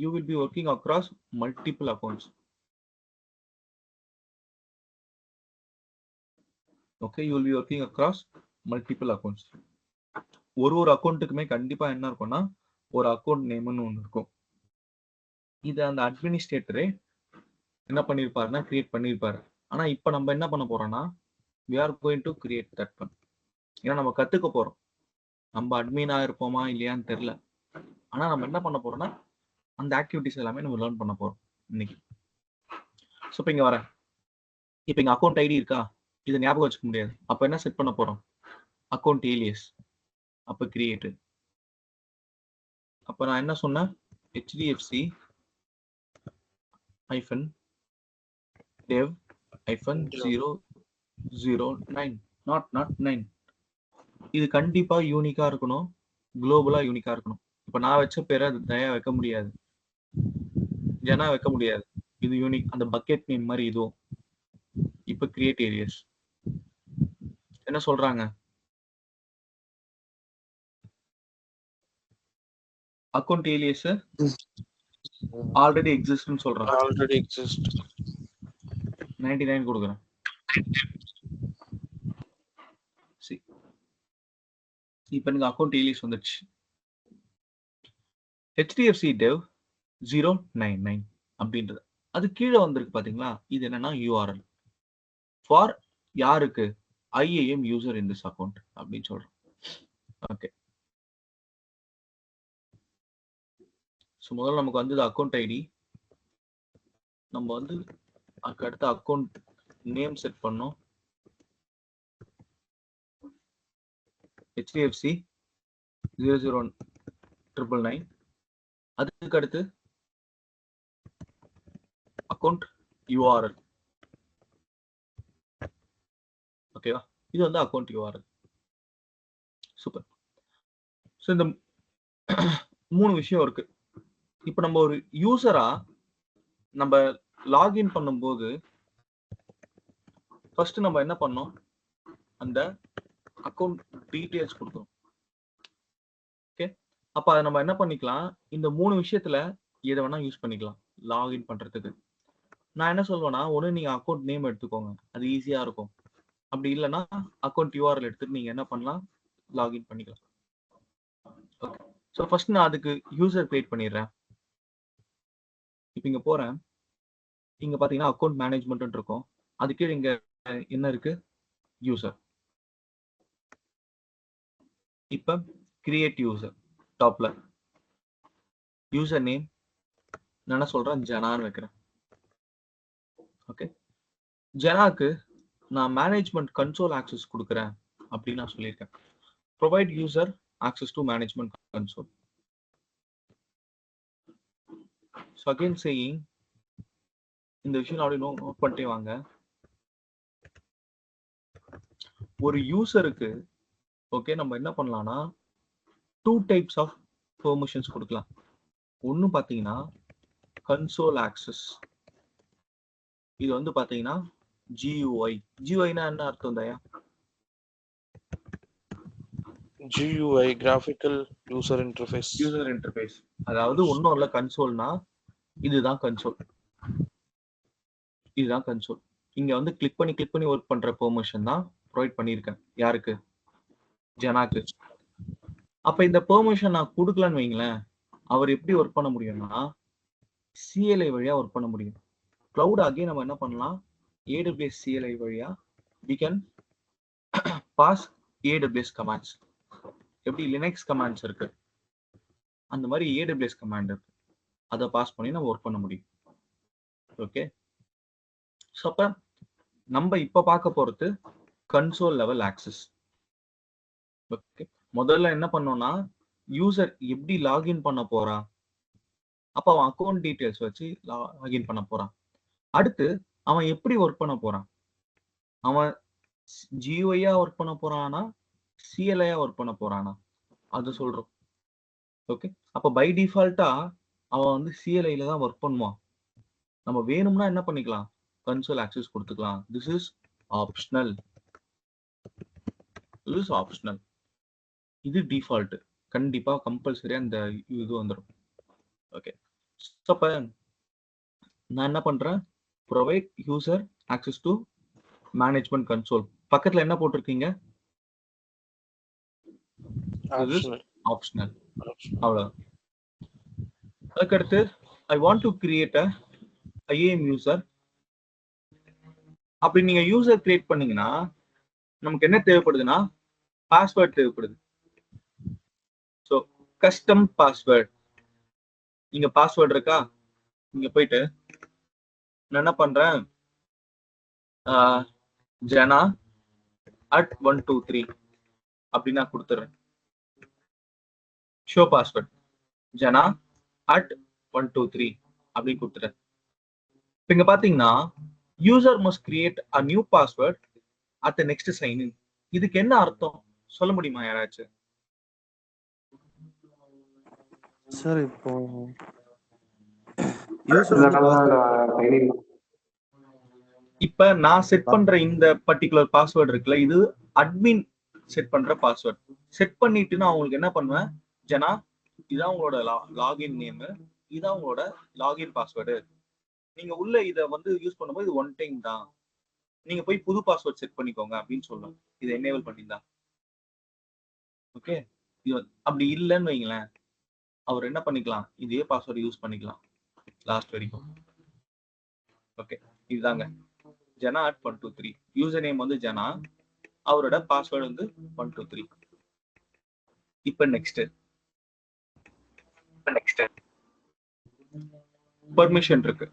you will be working across multiple accounts. Okay, you will be working across multiple accounts. ஒரு அக்கௌண்ட்டுக்குமே கண்டிப்பா என்ன இருக்கும்னா ஒரு அக்கௌண்ட் நேம்னு ஒன்று இருக்கும். இது அந்த அட்மினிஸ்ட்ரேட்டரே என்ன பண்ணிருப்பாருன்னா கிரியேட் பண்ணிருப்பாரு. ஆனா இப்ப நம்ம என்ன பண்ண போறோம்னா we are going to create that one. ஏன்னா நம்ம கத்துக்க போறோம். நம்ம அட்மினா இருப்போமா இல்லையான்னு தெரியல, ஆனா நம்ம என்ன பண்ண போறோம்னா அந்த ஆக்டிவிட்டிஸ் எல்லாமே நம்ம லேர்ன் பண்ண போறோம் இன்னைக்கு. ஸோ இப்போ இங்க வரேன். இப்போ இங்க அக்கௌண்ட் ஐடி இருக்கா, இதை ஞாபகம் வச்சுக்க முடியாது. அப்ப என்ன செட் பண்ண போறோம், அக்கௌண்ட் ஏலியஸ். அப்ப கிரியேட். அப்ப நான் என்ன சொன்னேன், HDFC -dev -009 not 9. இது கண்டிப்பா யூனிக்கா இருக்கணும், குளோபலா யூனிக்கா இருக்கணும். இப்ப நான் வச்ச பேரை தயா வைக்க முடியாது, ஜனா வைக்க முடியாது. இது யூனிக், அந்த பக்கெட் நேம் மாதிரி இதுவும். இப்ப கிரியேட் ஏரியஸ் என்ன சொல்றாங்க, அக்கௌண்ட் ஏலியஸ் ஆல்ரெடி எக்ஸிஸ்ட்னு சொல்றாங்க. Already exist. 99 கொடுக்குறேன். இப்ப நீங்க அக்கௌண்ட் ஏலியஸ் வந்துச்சு. HDFC dev 099 அப்படின்றது அது கீழே வந்திருக்கு பாத்தீங்களா. இது என்னன்னா URL ஃபார் யாருக்கு, IAM user in this account அப்படின்னு சொல்றோம். ஓகே, ஸோ முதல்ல நமக்கு வந்து அக்கௌண்ட் ஐடி, நம்ம வந்து அதுக்கு அடுத்த அக்கௌண்ட் நேம் செட் பண்ணோம். HDFC 00999. அதுக்கு அடுத்து அக்கௌண்ட் யூஆர்எல். ஓகேவா? இது வந்து அக்கௌண்ட் யூஆர்எல். சூப்பர். ஸோ இந்த 3 விஷயம் இருக்கு. இப்போ நம்ம ஒரு யூசரா நம்ம லாகின் பண்ணும்போது ஃபர்ஸ்ட் நம்ம என்ன பண்ணோம், அந்த அக்கௌண்ட் டீடைல்ஸ் கொடுக்கணும். ஓகே, அப்ப அதை நம்ம என்ன பண்ணிக்கலாம், இந்த 3 விஷயத்துல எதை வேணா யூஸ் பண்ணிக்கலாம் லாகின் பண்றதுக்கு. நான் என்ன சொல்வேன்னா, ஒண்ணு நீங்க அக்கௌண்ட் நேம் எடுத்துக்கோங்க, அது ஈஸியா இருக்கும். அப்படி இல்லைன்னா அக்கௌண்ட் யூஆர்எல் எடுத்துட்டு நீங்க என்ன பண்ணலாம், லாகின் பண்ணிக்கலாம். ஓகே, ஸோ ஃபர்ஸ்ட் நான் அதுக்கு யூசர் கிரியேட் பண்ணிடுறேன். இப்போ இங்க போறேன், இங்க பாத்தீங்கன்னா அக்கௌண்ட் மேனேஜ்மெண்ட் இருக்கும், அது கீழே இங்க என்ன இருக்கு, யூசர். இப்ப கிரியேட் யூசர் டாப்ல யூசர் நேம் நான் என்ன சொல்றேன், ஜனான்னு வைக்கிறேன். ஓகே, ஜனாக்கு நான் மேனேஜ்மெண்ட் கன்சோல் ஆக்சஸ் கொடுக்குறேன் அப்படின்னு நான் சொல்லியிருக்கேன். Provide user access to management console. So again saying, இந்த விஷயம் அப்படி நோட் பண்ணிட்டே வாங்க. ஒரு யூசருக்கு ஓகே நம்ம என்ன பண்ணலாம்னா 2 டைப்ஸ் ஆஃப் பெர்மிஷன்ஸ் கொடுக்கலாம். ஒன்னு பாத்தீங்கன்னா கன்சோல் ஆக்சஸ், இது வந்து பாத்தீங்கன்னா GUI. GUI-னா என்ன அர்த்தம் தயா? GUI graphical user interface. User interface. அதாவது ஒன்றும் இல்லை, கன்சோல்னா இதுதான் கன்சோல், இதுதான் கன்சோல். இங்க வந்து கிளிக் பண்ணி ஒர்க் பண்ற பெர்மிஷன் தான் ப்ரொவைட் பண்ணியிருக்கேன். யாருக்கு? ஜனாக்கு. அப்ப இந்த பெர்மிஷன் நான் கொடுக்கலன்னு வைங்களேன், அவர் எப்படி ஒர்க் பண்ண முடியும்னா CLI வழியா ஒர்க் பண்ண முடியும். கிளவுட் அகைன் நம்ம என்ன பண்ணலாம், AWS CLI வழியா we can pass AWS commands. எப்படி லினக்ஸ் கமாண்ட்ஸ் இருக்கு, அந்த மாதிரி AWS கமாண்ட் இருக்கு, அதை பாஸ் பண்ணி நம்ம ஒர்க் பண்ண முடியும். ஓகே, ஸோ அப்ப நம்ம இப்ப பார்க்க போறது கன்சோல் லெவல் ஆக்சஸ். ஓகே, முதல்ல என்ன பண்ணோம்னா யூசர் எப்படி லாகின் பண்ண போறான், அப்ப அவன் அக்கௌண்ட் டீடைல்ஸ் வச்சு லாகின் பண்ண போறான். அடுத்து அவன் எப்படி ஒர்க் பண்ண போறான், அவன் GUI-ஆ ஒர்க் பண்ண போறானா CLI-ஆ ஒர்க் பண்ண போறானா, அது சொல்றோம். ஓகே, அப்ப பை டிஃபால்ட்டா அவன் வந்து CLI-ல தான் ஒர்க் பண்ணுவான். நம்ம வேணும்னா என்ன பண்ணிக்கலாம், கன்சோல் ஆக்சஸ் கொடுத்துக்கலாம். This is optional. இது டிஃபால்ட். கண்டிப்பா கம்பல்சரியா இந்த இது வந்துடும். ஓகே, அப்ப நான் என்ன பண்றேன், provide user access to management console. பக்கத்துல என்ன போட்டிருக்கீங்க, ஆப்ஷனல். அவ்வளவு. அதுக்கடுத்து I want to create a IAM user. அப்படி நீங்க யூசர் கிரியேட் பண்ணீங்கன்னா நமக்கு என்ன தேவைப்படுதுன்னா பாஸ்வேர்ட் தேவைப்படுது. ஸோ கஸ்டம் பாஸ்வேர்ட், இங்க பாஸ்வேர்ட் இருக்கா, இங்க போயிட்டு நான் என்ன பண்றேன், ஜனா @123 அப்படின்னு நான் கொடுத்துறேன். ஷோ பாஸ்வேர்ட் ஜனா @123 அப்படின்னு கொடுத்துறேன். இங்க பாத்தீங்கன்னா user must create a new password at the next sign in. இதுக்கு என்ன அர்த்தம் சொல்ல முடியுமா யாராச்சும்? சார் இப்போ இப்ப நான் செட் பண்ற இந்த பர்டிகுலர் பாஸ்வேர்ட் இருக்குல்ல, இது அட்மின் செட் பண்ற பாஸ்வேர்ட். செட் பண்ணிட்டு நான் உங்களுக்கு என்ன பண்ணுவேன், ஜனா இதான் உங்களோட லாகின் நேம், இதான் உங்களோட லாகின் பாஸ்வேர்டு. நீங்க உள்ள இத வந்து யூஸ் பண்ணும்போது இது 1 டைம் தான், நீங்க போய் புது பாஸ்வேர்ட் செட் பண்ணிக்கோங்க அப்படின்னு சொல்லலாம். இதை எனேபிள் பண்ணிருந்தா. ஓகே, அப்படி இல்லைன்னு வைங்களேன், அவர் என்ன பண்ணிக்கலாம், இதே பாஸ்வேர்டு யூஸ் பண்ணிக்கலாம் லாஸ்ட் வரைக்கும். ஓகே, இதுதாங்க ஜனா @123. யூசர் நேம் வந்து ஜனா, அவரோட பாஸ்வேர்டு வந்து 123. இப்ப நெக்ஸ்ட் பெர்மிஷன் இருக்கு,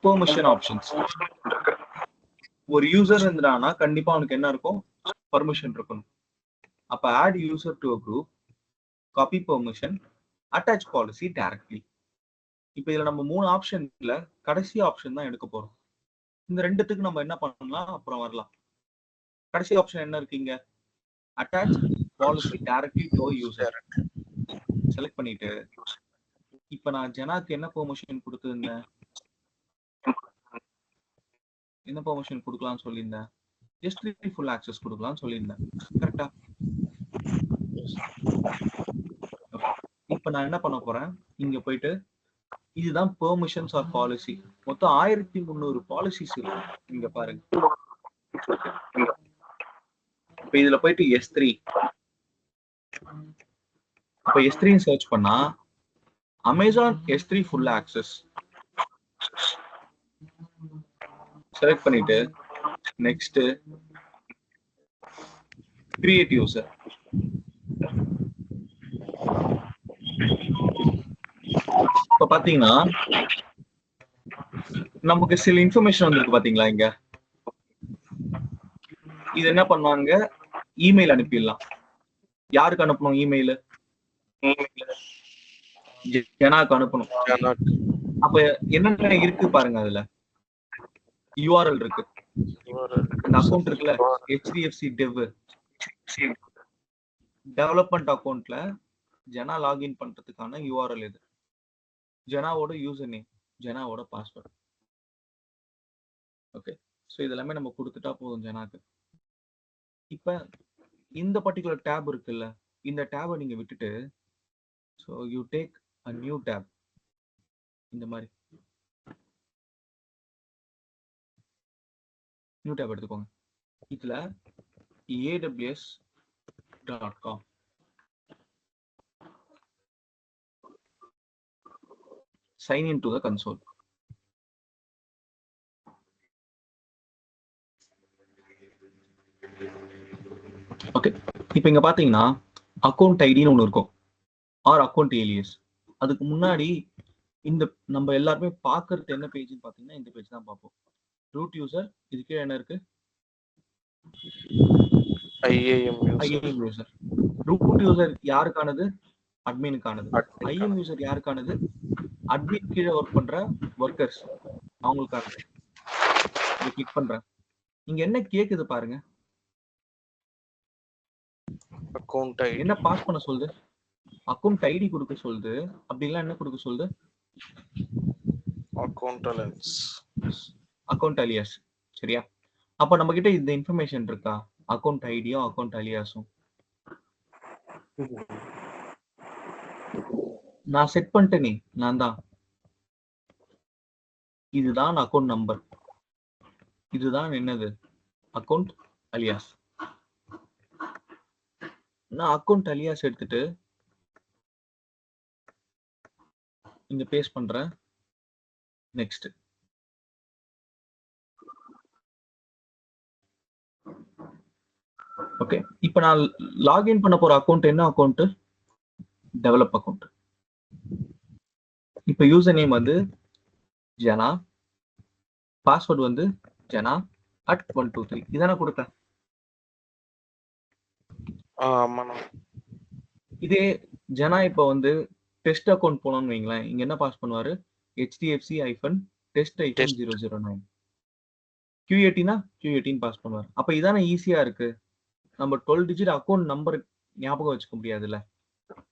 பெர்மிஷன் ஆப்ஷன்ஸ் இருக்கு. ஒரு யூசர் இருந்தானா கண்டிப்பா அவனுக்கு என்ன இருக்கும், பெர்மிஷன் இருக்கணும். அப்ப add user to a group, copy permission, attach policy directly. இப்ப இதுல நம்ம 3 ஆப்ஷன்ல கடைசி ஆப்ஷன் தான் எடுக்க போறோம். இந்த 2த்துக்கு நம்ம என்ன பண்ணலாம் அப்புறம் வரலாம். கடைசி ஆப்ஷன் என்ன இருக்கீங்க? Attach policy directly to user select பண்ணிட்டு இப்ப நான் ஜனாக்கு என்ன பெர்மிஷன் கொடுத்திருந்தேன்? என்ன பெர்மிஷன் கொடுக்கலாம்னு சொல்லியிருந்தேன்? S3 ஃபுல் ஆக்சஸ் கொடுக்கலாம்னு சொல்லியிருந்தேன். கரெக்டா? இப்ப நான் என்ன பண்ண போறேன்? இங்க போயிட்டு இதுதான் பெர்மிஷன்ஸ் ஆர் பாலிசி. மொத்தம் 1300 பாலிசிஸ் இருக்கு. இங்க பாருங்க. இப்ப இதுல போயிட்டு S3 இப்ப S3 சர்ச் பண்ணா Amazon S3 full access select பண்ணிட்டு நெக்ஸ்ட் கிரியேட் யூசர். இப்ப பாத்தீங்கன்னா நமக்கு சில இன்ஃபர்மேஷன் வந்திருக்கு பாத்தீங்களா? இங்க இது என்ன பண்ணுவாங்க? இமெயில் அனுப்பிடலாம். யாருக்கு அனுப்பணும்? இமெயில் ஜனாக்கு அனுப்பணும். அப்ப என்னென்ன இருக்கு பாருங்க. அதுல URL இருக்கு. இந்த அக்கௌண்ட் இருக்குல்ல, HDFC டெவலப்மெண்ட் அக்கௌண்ட்ல ஜனா லாகின் பண்றதுக்கான URL இது. ஜனாவோட யூசர் நேம், ஜனாவோட பாஸ்வேர்ட். ஓகே, ஸோ இதெல்லாமே நம்ம கொடுத்துட்டா போதும் ஜனாக்கு. இப்ப இந்த பர்டிகுலர் டேப் இருக்குல்ல, இந்த டேபை நீங்க விட்டுட்டு so you take a new tab. இந்த மாதிரி நியூ டேப் எடுத்துக்கோங்க. இதுல aws.com sign into the console. Okay, இப்போ இங்க பாத்தீங்கன்னா அக்கௌண்ட் ஐடின்னு ஒன்று இருக்கும், ஆர் அக்கௌண்ட் ஏலியஸ். அதுக்கு முன்னாடி இந்த நம்ம எல்லாருமே பார்க்கறது என்ன பேஜ்னு பாத்தீங்கன்னா இந்த பேஜ் தான் பார்ப்போம். ரூட் யூசர், இதுக்கு என்ன இருக்கு? IAM user. ரூட் யூசர் யாருக்கானது? அட்மினுக்கானது. IAM யூசர் யாருக்கானது? அட்மின் கீழே ஒர்க் பண்ற ஒர்க்கர்ஸ் அவங்களுக்கானது. இதை கிளிக் பண்றேன். இங்க என்ன கேக்குது பாருங்க. அக்கௌண்ட் ஐடி என்ன பாஸ் பண்ண சொல்லுது? அக்கௌண்ட் ஐடி கொடுக்க சொல்லுது. அப்படிலாம் என்ன கொடுக்க சொல்லுது? Account alias. சரியா? அப்ப நம்ம கிட்ட இந்த இன்ஃபர்மேஷன் இருக்கா? அக்கௌண்ட் ஐடியும் அக்கௌண்ட் அலியாஸும் நான் செட் பண்ணிட்டேனே, நான் தான். இதுதான் அக்கௌண்ட் நம்பர், இதுதான் என்னது? Account alias. நான் அக்கௌண்ட் அலியாஸ் எடுத்துட்டு இங்க பேஸ்ட் பண்றேன். நெக்ஸ்ட். ஓகே, இப்போ நான் லாகின் பண்ண போற அக்கௌண்ட் என்ன அக்கௌண்ட்? Develop account. இப்போ யூசர் நேம் வந்து ஜனா, பாஸ்வேர்ட் வந்து ஜனா @123. இதான கொடுத்தேன். இதே ஜனா இப்போ வந்து டெஸ்ட் அக்கௌண்ட் போனோம்னு வைங்களேன், இங்க என்ன பாஸ் பண்ணுவாரு? HDFC-test-009. Q18 Q18 பாஸ் பண்ணுவார். அப்ப இதான ஈஸியா இருக்கு. நம்ம 12 டிஜிட் அக்கௌண்ட் நம்பர் ஞாபகம் வச்சுக்க முடியாதுல்ல,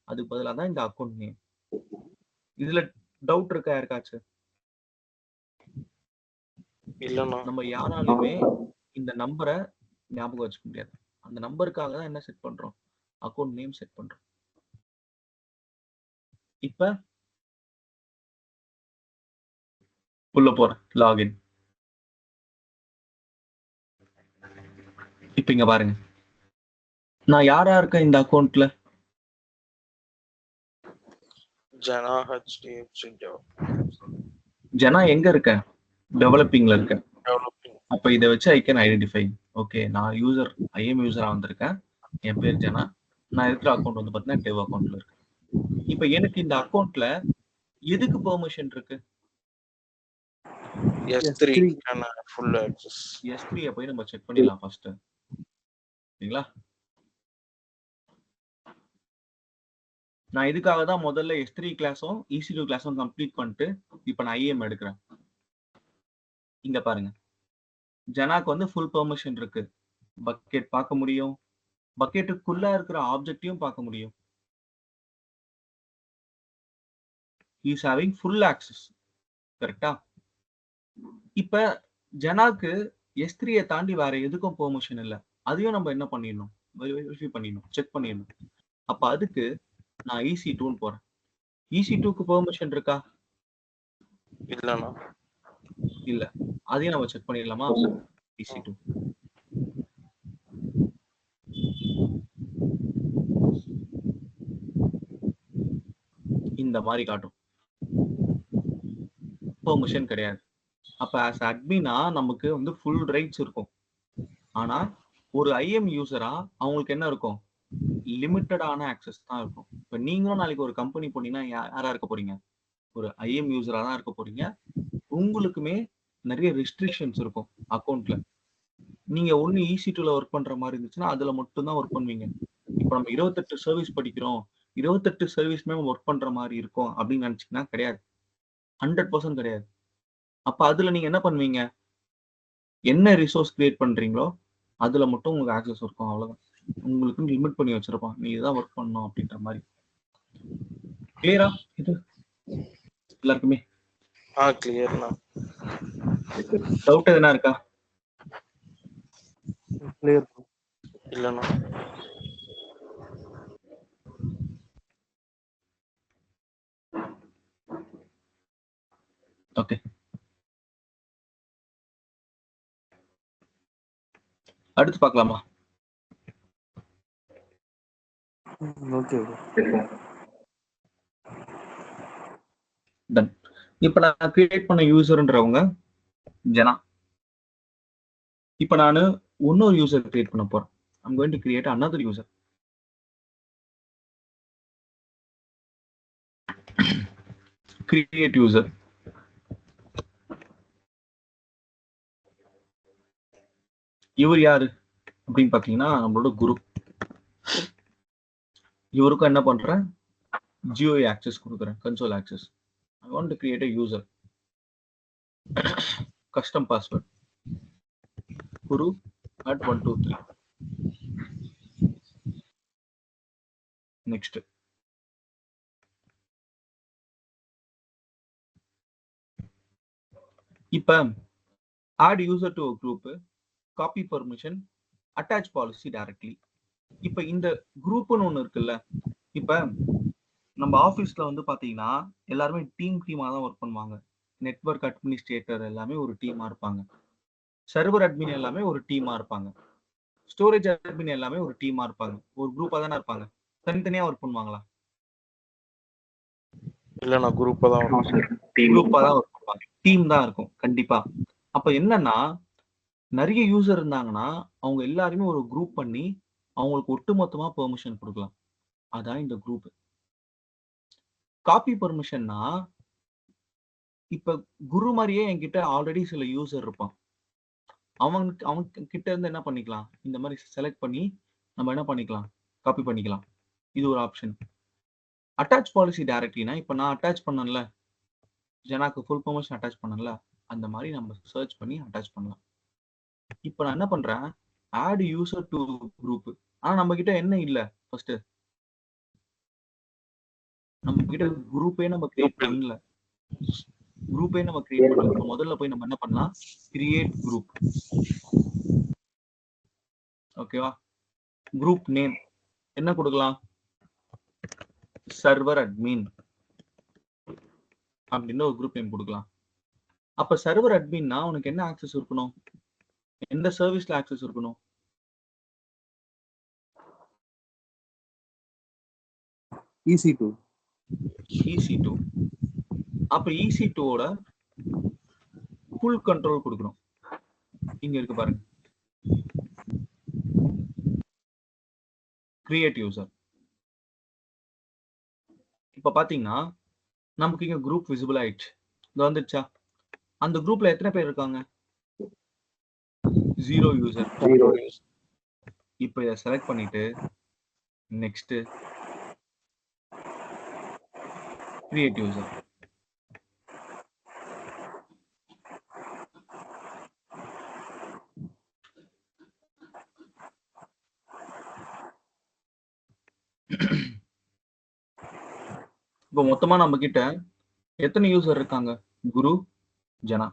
அதுக்கு பதிலாக தான் இந்த அக்கௌண்ட் நேம். இதுல டவுட் இருக்கா யாருக்காச்சும்? இல்லைன்னா நம்ம யாராலுமே இந்த நம்பரை ஞாபகம் வச்சுக்க முடியாது. அந்த நம்பருக்காக தான் என்ன செட் பண்றோம்? அக்கௌண்ட் நேம் செட் பண்றோம். இப்ப உள்ள போறேன், லாகின். இப்ப இங்க பாருங்க, நான் யாரா இருக்கேன் இந்த அக்கௌண்ட்ல? ஜனா HDFC. ஜனா எங்க இருக்கேன்? டெவலப்பிங்ல இருக்கேன். அப்ப இதை வச்சு ஐ கேன் ஐடென்டிஃபை. ஓகே, நான் யூசர் IAM யூசரா வந்திருக்கேன். என் பேர் ஜனா. நான் இருக்கிற அக்கௌண்ட் வந்து பாத்தீங்கன்னா டெவ் அக்கௌண்ட்ல இருக்கு. இப்ப எனக்கு இந்த அக்கௌண்ட்ல எதுக்கு பெர்மிஷன் இருக்கு? S3 full access. S3 போய் நம்ம செக் பண்ணிடலாம் ஃபர்ஸ்ட். சரிங்களா? நான் இதுக்காக தான் முதல்ல S3 கிளாஸும் EC2 கிளாஸும் கம்ப்ளீட் பண்ணிட்டு இப்போ நான் IAM எடுக்கிறேன். இங்க பாருங்க, ஜனாக்கு வந்து ஃபுல் பெர்மிஷன் இருக்கு. பக்கெட் பார்க்க முடியும், பக்கெட்டுக்குள்ள இருக்கிற ஆப்ஜெக்டையும் பார்க்க முடியும். he is having full access. கரெக்டா? இப்ப ஜனாக்கு S3 தாண்டி வேற எதுக்கும் பெர்மிஷன் இல்ல. அதையும் நம்ம என்ன பண்ணிடணும், வெரிஃபை பண்ணிடணும், செக் பண்ணிடணும். அப்ப அதுக்கு நான் EC2 போறேன். EC2க்கு பெர்மிஷன் இருக்கா? இல்லண்ணா. இல்ல. அதையும் நம்ம செக் பண்ணிடலாமா? EC2 இந்த மாதிரி காட்டும், பெர்மிஷன் கிடையாது. அப்ப ஆஸ் அட்மினா நமக்கு வந்து ஃபுல் ரைட்ஸ் இருக்கும். ஆனா ஒரு IAM யூசரா அவங்களுக்கு என்ன இருக்கும், லிமிட்டடான ஆக்சஸ் தான் இருக்கும். இப்ப நீங்களும் நாளைக்கு ஒரு கம்பெனி போனீங்கன்னா யாரா இருக்க போறீங்க, ஒரு IAM யூசரா தான் இருக்க போறீங்க. உங்களுக்குமே நிறைய ரெஸ்ட்ரிக்ஷன்ஸ் இருக்கும் அக்கௌண்ட்ல. நீங்க ஒண்ணு EC2ல ஒர்க் பண்ற மாதிரி இருந்துச்சுன்னா அதுல மட்டும் தான் ஒர்க் பண்ணுவீங்க. இப்ப நம்ம 28 சர்வீஸ் படிக்கிறோம், 28 சர்வீஸ்மே ஒர்க் பண்ற மாதிரி இருக்கும் அப்படின்னு நினைச்சீங்கன்னா கிடையாது. 100% கிடையாது. அப்ப அதுல நீங்க என்ன பண்ணுவீங்க, என்ன ரிசோர்ஸ் கிரியேட் பண்றீங்களோ அதுல மட்டும் உங்களுக்கு ஆக்சஸ் இருக்கும். அவ்வளவுதான். உங்களுக்கு லிமிட் பண்ணி வச்சிருப்பான், நீ இதுதான் ஒர்க் பண்ணணும் அப்படின்ற மாதிரி. கிளியரா இது எல்லாருக்குமே? கிளியர்ண்ணா. டவுட் எதுனா இருக்கா? கிளியர் இல்லண்ணா. ஓகே, அடுத்து பார்க்கலாமா? ஓகே. டன். இப்ப நான் கிரியேட் பண்ண யூசர்ன்றவங்க ஜனா. இப்ப நான் இன்னொரு யூசர் கிரியேட் பண்ண போறேன். I'm going to create another user. Create user. இவர் யாரு அப்படின்னு பாத்தீங்கன்னா நம்மளோட குரு. இவருக்கும் என்ன பண்றேன், GUI ஆக்சஸ் கொடுக்குறேன், console access. I want to create a user. Custom password. Guru at 123. Next. இப்ப add user to a group, copy permission, attach policy directly. இப்ப இந்த குரூப்னு ஒண்ணு இருக்குல்ல, இப்ப நம்ம ஆபீஸ்ல வந்து பாத்தீங்கன்னா எல்லாருமே டீமா தான் ஒர்க் பண்ணுவாங்க. நெட்வொர்க் அட்மினிஸ்ட்ரேட்டர் எல்லாமே ஒரு டீமா இருப்பாங்க, சர்வர் அட்மின் எல்லாமே ஒரு டீமா இருப்பாங்க, ஸ்டோரேஜ் அட்மின் எல்லாமே ஒரு டீமா இருப்பாங்க. ஒரு குரூப்பா தானே இருப்பாங்க, தனித்தனியா ஒர்க் பண்ணுவாங்களா? இல்லண்ணா, குரூப்பா தான் ஒர்க் பண்ணுவாங்க, டீம் தான் இருக்கும் கண்டிப்பா. அப்ப என்னன்னா நிறைய யூசர் இருந்தாங்கன்னா அவங்க எல்லாருமே ஒரு குரூப் பண்ணி அவங்களுக்கு ஒட்டுமொத்தமா பெர்மிஷன் கொடுக்கலாம். அதான் இந்த குரூப். காப்பி பெர்மிஷன்னா இப்ப குரு மாதிரியே என்கிட்ட ஆல்ரெடி சில யூசர் இருப்பான். அவங்க கிட்ட இருந்து என்ன பண்ணிக்கலாம், இந்த மாதிரி செலக்ட் பண்ணி நம்ம என்ன பண்ணிக்கலாம், காப்பி பண்ணிக்கலாம். இது ஒரு ஆப்ஷன். அட்டாச் பாலிசி டைரக்ட்லினா இப்ப நான் அட்டாச் பண்ணல, ஜனாக்கு ஃபுல் பெர்மிஷன் அட்டாச் பண்ணல, அந்த மாதிரி நம்ம சர்ச் பண்ணி அட்டாச் பண்ணலாம். இப்ப நான் என்ன பண்றேன், ஆட் யூசர் டு குரூப். ஆனா நம்ம கிட்ட என்ன இல்ல, ஃபர்ஸ்ட் நம்ம கிட்ட குரூப்பே நம்ம கிரியேட் பண்ணல. முதல்ல போய் நம்ம என்ன பண்ணலாம், கிரியேட் குரூப். ஓகேவா? குரூப் நேம் என்ன கொடுக்கலாம், சர்வர் அட்மின் அப்படின்னு ஒரு குரூப் நேம் கொடுக்கலாம். அப்ப சர்வர் அட்மின்னா உனக்கு என்ன ஆக்சஸ் இருக்கணும், எந்த சர்வீஸ்ல ஆக்சஸ் இருக்கணும்? EC2. அப்ப EC2ஓட ஃபுல் கண்ட்ரோல் கொடுக்கணும். இங்க இருக்கு பாருங்க, கிரியேட் யூசர். இப்ப பாத்தீங்கன்னா நமக்கு இங்க குரூப் விசிபிள் ஆயிடுச்சு. இது வந்துச்சா? அந்த குரூப்ல எத்தனை பேர் இருக்காங்க? 0 யூசர். இப்ப இதை செலக்ட் பண்ணிட்டு நெக்ஸ்ட் create user. இப்போ மொத்தமா நம்ம கிட்ட எத்தனை யூசர் இருக்காங்க? குரு, ஜனா.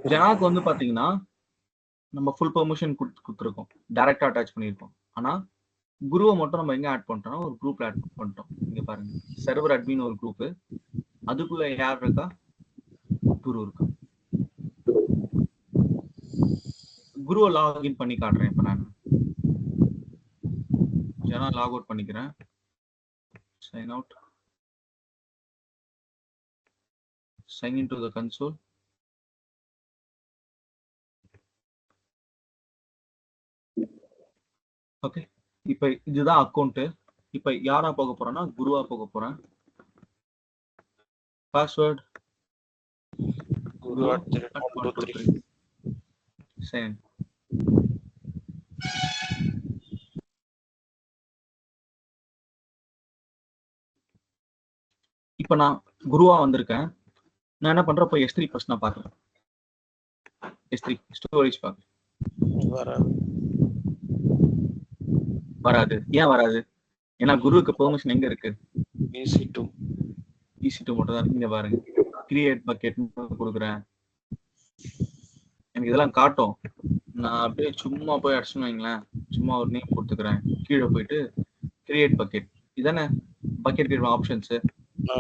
ஜனாக்கு வந்து பாத்தீங்கன்னா நம்ம ஃபுல் பெர்மிஷன் கொடுத்துருக்கோம், டைரக்டா அட்டாச் பண்ணியிருக்கோம். ஆனா குருவை மட்டும் நம்ம எங்க ஆட் பண்ணிட்டோம்னா ஒரு குரூப்ல ஆட் பண்ணிட்டோம். இங்க பாருங்க, சர்வர் அட்மின் ஒரு குரூப், அதுக்குள்ள யார் இருக்கா? குரு இருக்கா. குருவை லாகின் பண்ணி காட்டுறேன். இப்ப நான் ஜனா லாக் அவுட் பண்ணிக்கிறேன். Sign out. Sign into the console. Okay, இப்போ இதுதான் அக்கௌண்ட். இப்போ யாரா போக போறேன்னா குருவா போக போறேன். பாஸ்வேர்ட் குரு சரி. இப்போ நான் குருவா வந்திருக்கேன். நான் என்ன பண்றேன்? இப்போ S3 ஃபர்ஸ்ட் நான் பார்க்கறேன். S3 ஸ்டோரேஜ் பார்க்கறேன். வராது. ஏன் வராது? ஏன்னா குருவுக்கு பெர்மிஷன் எங்க இருக்கு? EC2 மட்டும் தான். இங்க பாருங்க, கிரியேட் பக்கெட் கொடுக்குறேன். எனக்கு இதெல்லாம் காட்டும். நான் அப்படியே சும்மா போய் அடிச்சுன்னு வைங்களேன், சும்மா ஒரு நேம் கொடுத்துக்கிறேன். கீழே போயிட்டு கிரியேட் பக்கெட், இதானே bucket create options,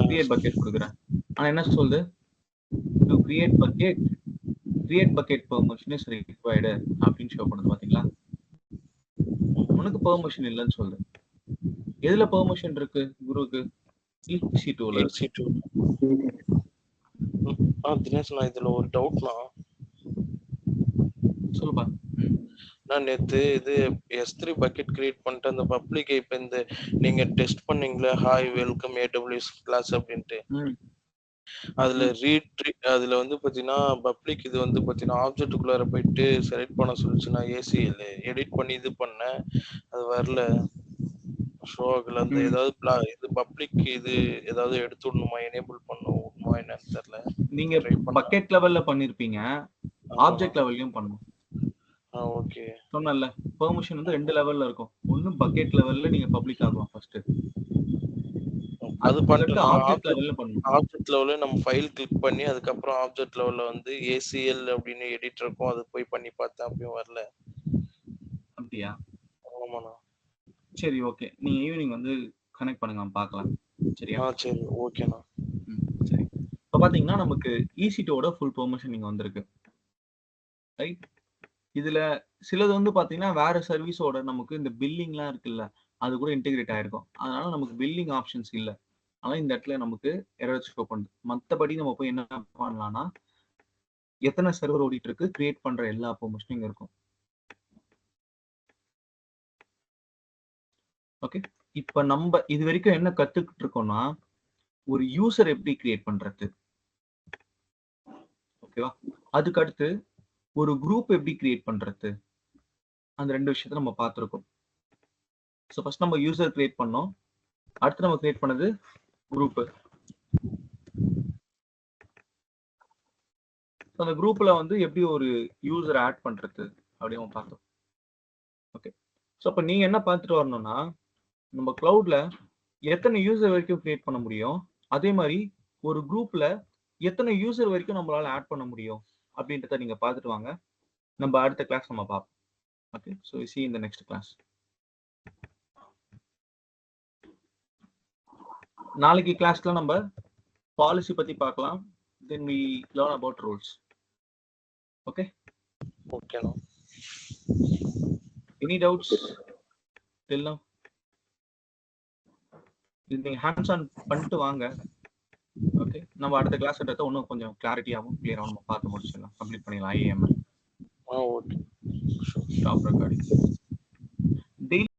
create bucket கொடுக்குறேன். ஆனா என்ன சொல்லுது? To create bucket permission is required அப்படின்னு ஷோ பண்ணுது. பாத்தீங்களா? உனக்கு பெர்மிஷன் இல்லைன்னு சொல்லுது. எதுல பெர்மிஷன் இருக்கு குருவுக்கு? EC2ல. தினேஷ், நான் இதுல ஒரு டவுட்னா, சொல்லுப்பா. நான் நேத்து இது S3 பக்கெட் கிரியேட் பண்ணிட்டு அந்த பப்ளிக் இப்ப இந்த நீங்க டெஸ்ட் பண்ணீங்களா, ஹாய் வெல்கம் AWS கிளாஸ் அப்படின்ட்டு, அதுல அதுல வந்து பாத்தீங்கன்னா பப்ளிக் இது வந்து பாத்தீங்கன்னா ஆப்ஜெக்ட்டுக்குள்ளார போயிட்டு செலக்ட் பண்ண சொல்லிச்சு. நான் ACL எடிட் பண்ணி இது பண்ணேன், அது வரல. ஷோ ஆகல. அந்த ஏதாவது இது பப்ளிக் இது ஏதாவது எடுத்து விடணுமா, எனேபிள் பண்ணணுமா என்னன்னு தெரியல. நீங்க பக்கெட் லெவல்ல பண்ணிருப்பீங்க, ஆப்ஜெக்ட் லெவல்லயும் பண்ணணும். ஓகே, சொன்னல பெர்மிஷன் வந்து ரெண்டு லெவல்ல இருக்கும். ஒன்னு பக்கெட் லெவல்ல நீங்க பப்ளிக் ஆகலாம் ஃபர்ஸ்ட், அது பண்ணிட்டு ஆப்ஜெக்ட் லெவல்ல பண்ணணும். ஆப்ஜெக்ட் லெவல்ல நம்ம ஃபைல் கிளிக் பண்ணி அதுக்கப்புறம் ஆப்ஜெக்ட் லெவல்ல வந்து ACL அப்படின்னு எடிட் இருக்கும், அது போய் பண்ணி பார்த்தேன், அப்பயும் வரல. அப்படியா? ஆமாண்ணா. சரி, ஓகே, நீங்க ஈவினிங் வந்து கனெக்ட் பண்ணுங்க, பார்க்கலாம். சரியா? சரி, ஓகேண்ணா. சரி, இப்போ பாத்தீங்கன்னா நமக்கு EC2ஓட ஃபுல் பெர்மிஷன் நீங்க வந்திருக்கு, ரைட்? இதுல சிலது வந்து பாத்தீங்கன்னா வேற சர்வீஸோட நமக்கு இந்த பில்லிங்லாம் இருக்குல்ல, அது கூட இன்டெகிரேட் ஆயிருக்கும். அதனால நமக்கு பில்லிங் ஆப்ஷன்ஸ் இல்ல. ஆனா இந்த இடத்துல நமக்கு எரர் ஷோ பண்ணுது. மத்தபடி நம்ம போய் என்ன பண்ணலாம்னா, எத்தனை சர்வர் ஓடிட்டு இருக்கு, கிரியேட் பண்ற எல்லா பெர்மிஷனும் இங்க இருக்கும். ஓகே, இப்போ நம்ம இது வரைக்கும் என்ன கத்துக்கிட்டு இருக்கோம்னா, ஒரு யூசர் எப்படி கிரியேட் பண்றது, ஓகேவா? அதுக்கு அடுத்து ஒரு குரூப் எப்படி கிரியேட் பண்றது, அந்த ரெண்டு விஷயத்தை நம்ம பார்த்துருக்கோம். ஸோ ஃபர்ஸ்ட் நம்ம யூசர் கிரியேட் பண்ணோம், அடுத்து நம்ம கிரியேட் பண்ணது குரூப். அந்த குரூப்ல வந்து எப்படி ஒரு யூசர் ஆட் பண்றது அப்படின்னு பார்த்தோம். ஓகே, ஸோ அப்போ நீங்க என்ன பார்த்துட்டு வரணும்னா, நம்ம கிளவுட்ல எத்தனை யூசர் வரைக்கும் கிரியேட் பண்ண முடியும், அதே மாதிரி ஒரு குரூப்ல எத்தனை யூசர் வரைக்கும் நம்மளால ஆட் பண்ண முடியும் அப்படின்றத நீங்க பார்த்துட்டு வாங்க. நம்ம அடுத்த கிளாஸ் நம்ம பார்ப்போம். Okay, so see in the next class. நாளைக்கு கிளாஸ்ல நம்ம பாலிசி பத்தி பார்க்கலாம். Then we learn about rules. Okay? Okay, no. Any doubts till now? நீங்க ஹேண்ட்ஸ் ஆன் பண்ணிட்டு வாங்க. ஓகே, நம்ம அடுத்த கிளாஸ் எடுத்து இன்னும் கொஞ்சம் கிளாரிட்டியாகவும் கிளியராகவும் நம்ம பார்த்து முடிச்சிடலாம், கம்ப்ளீட் பண்ணிடலாம். IAM. Okay, stop recording.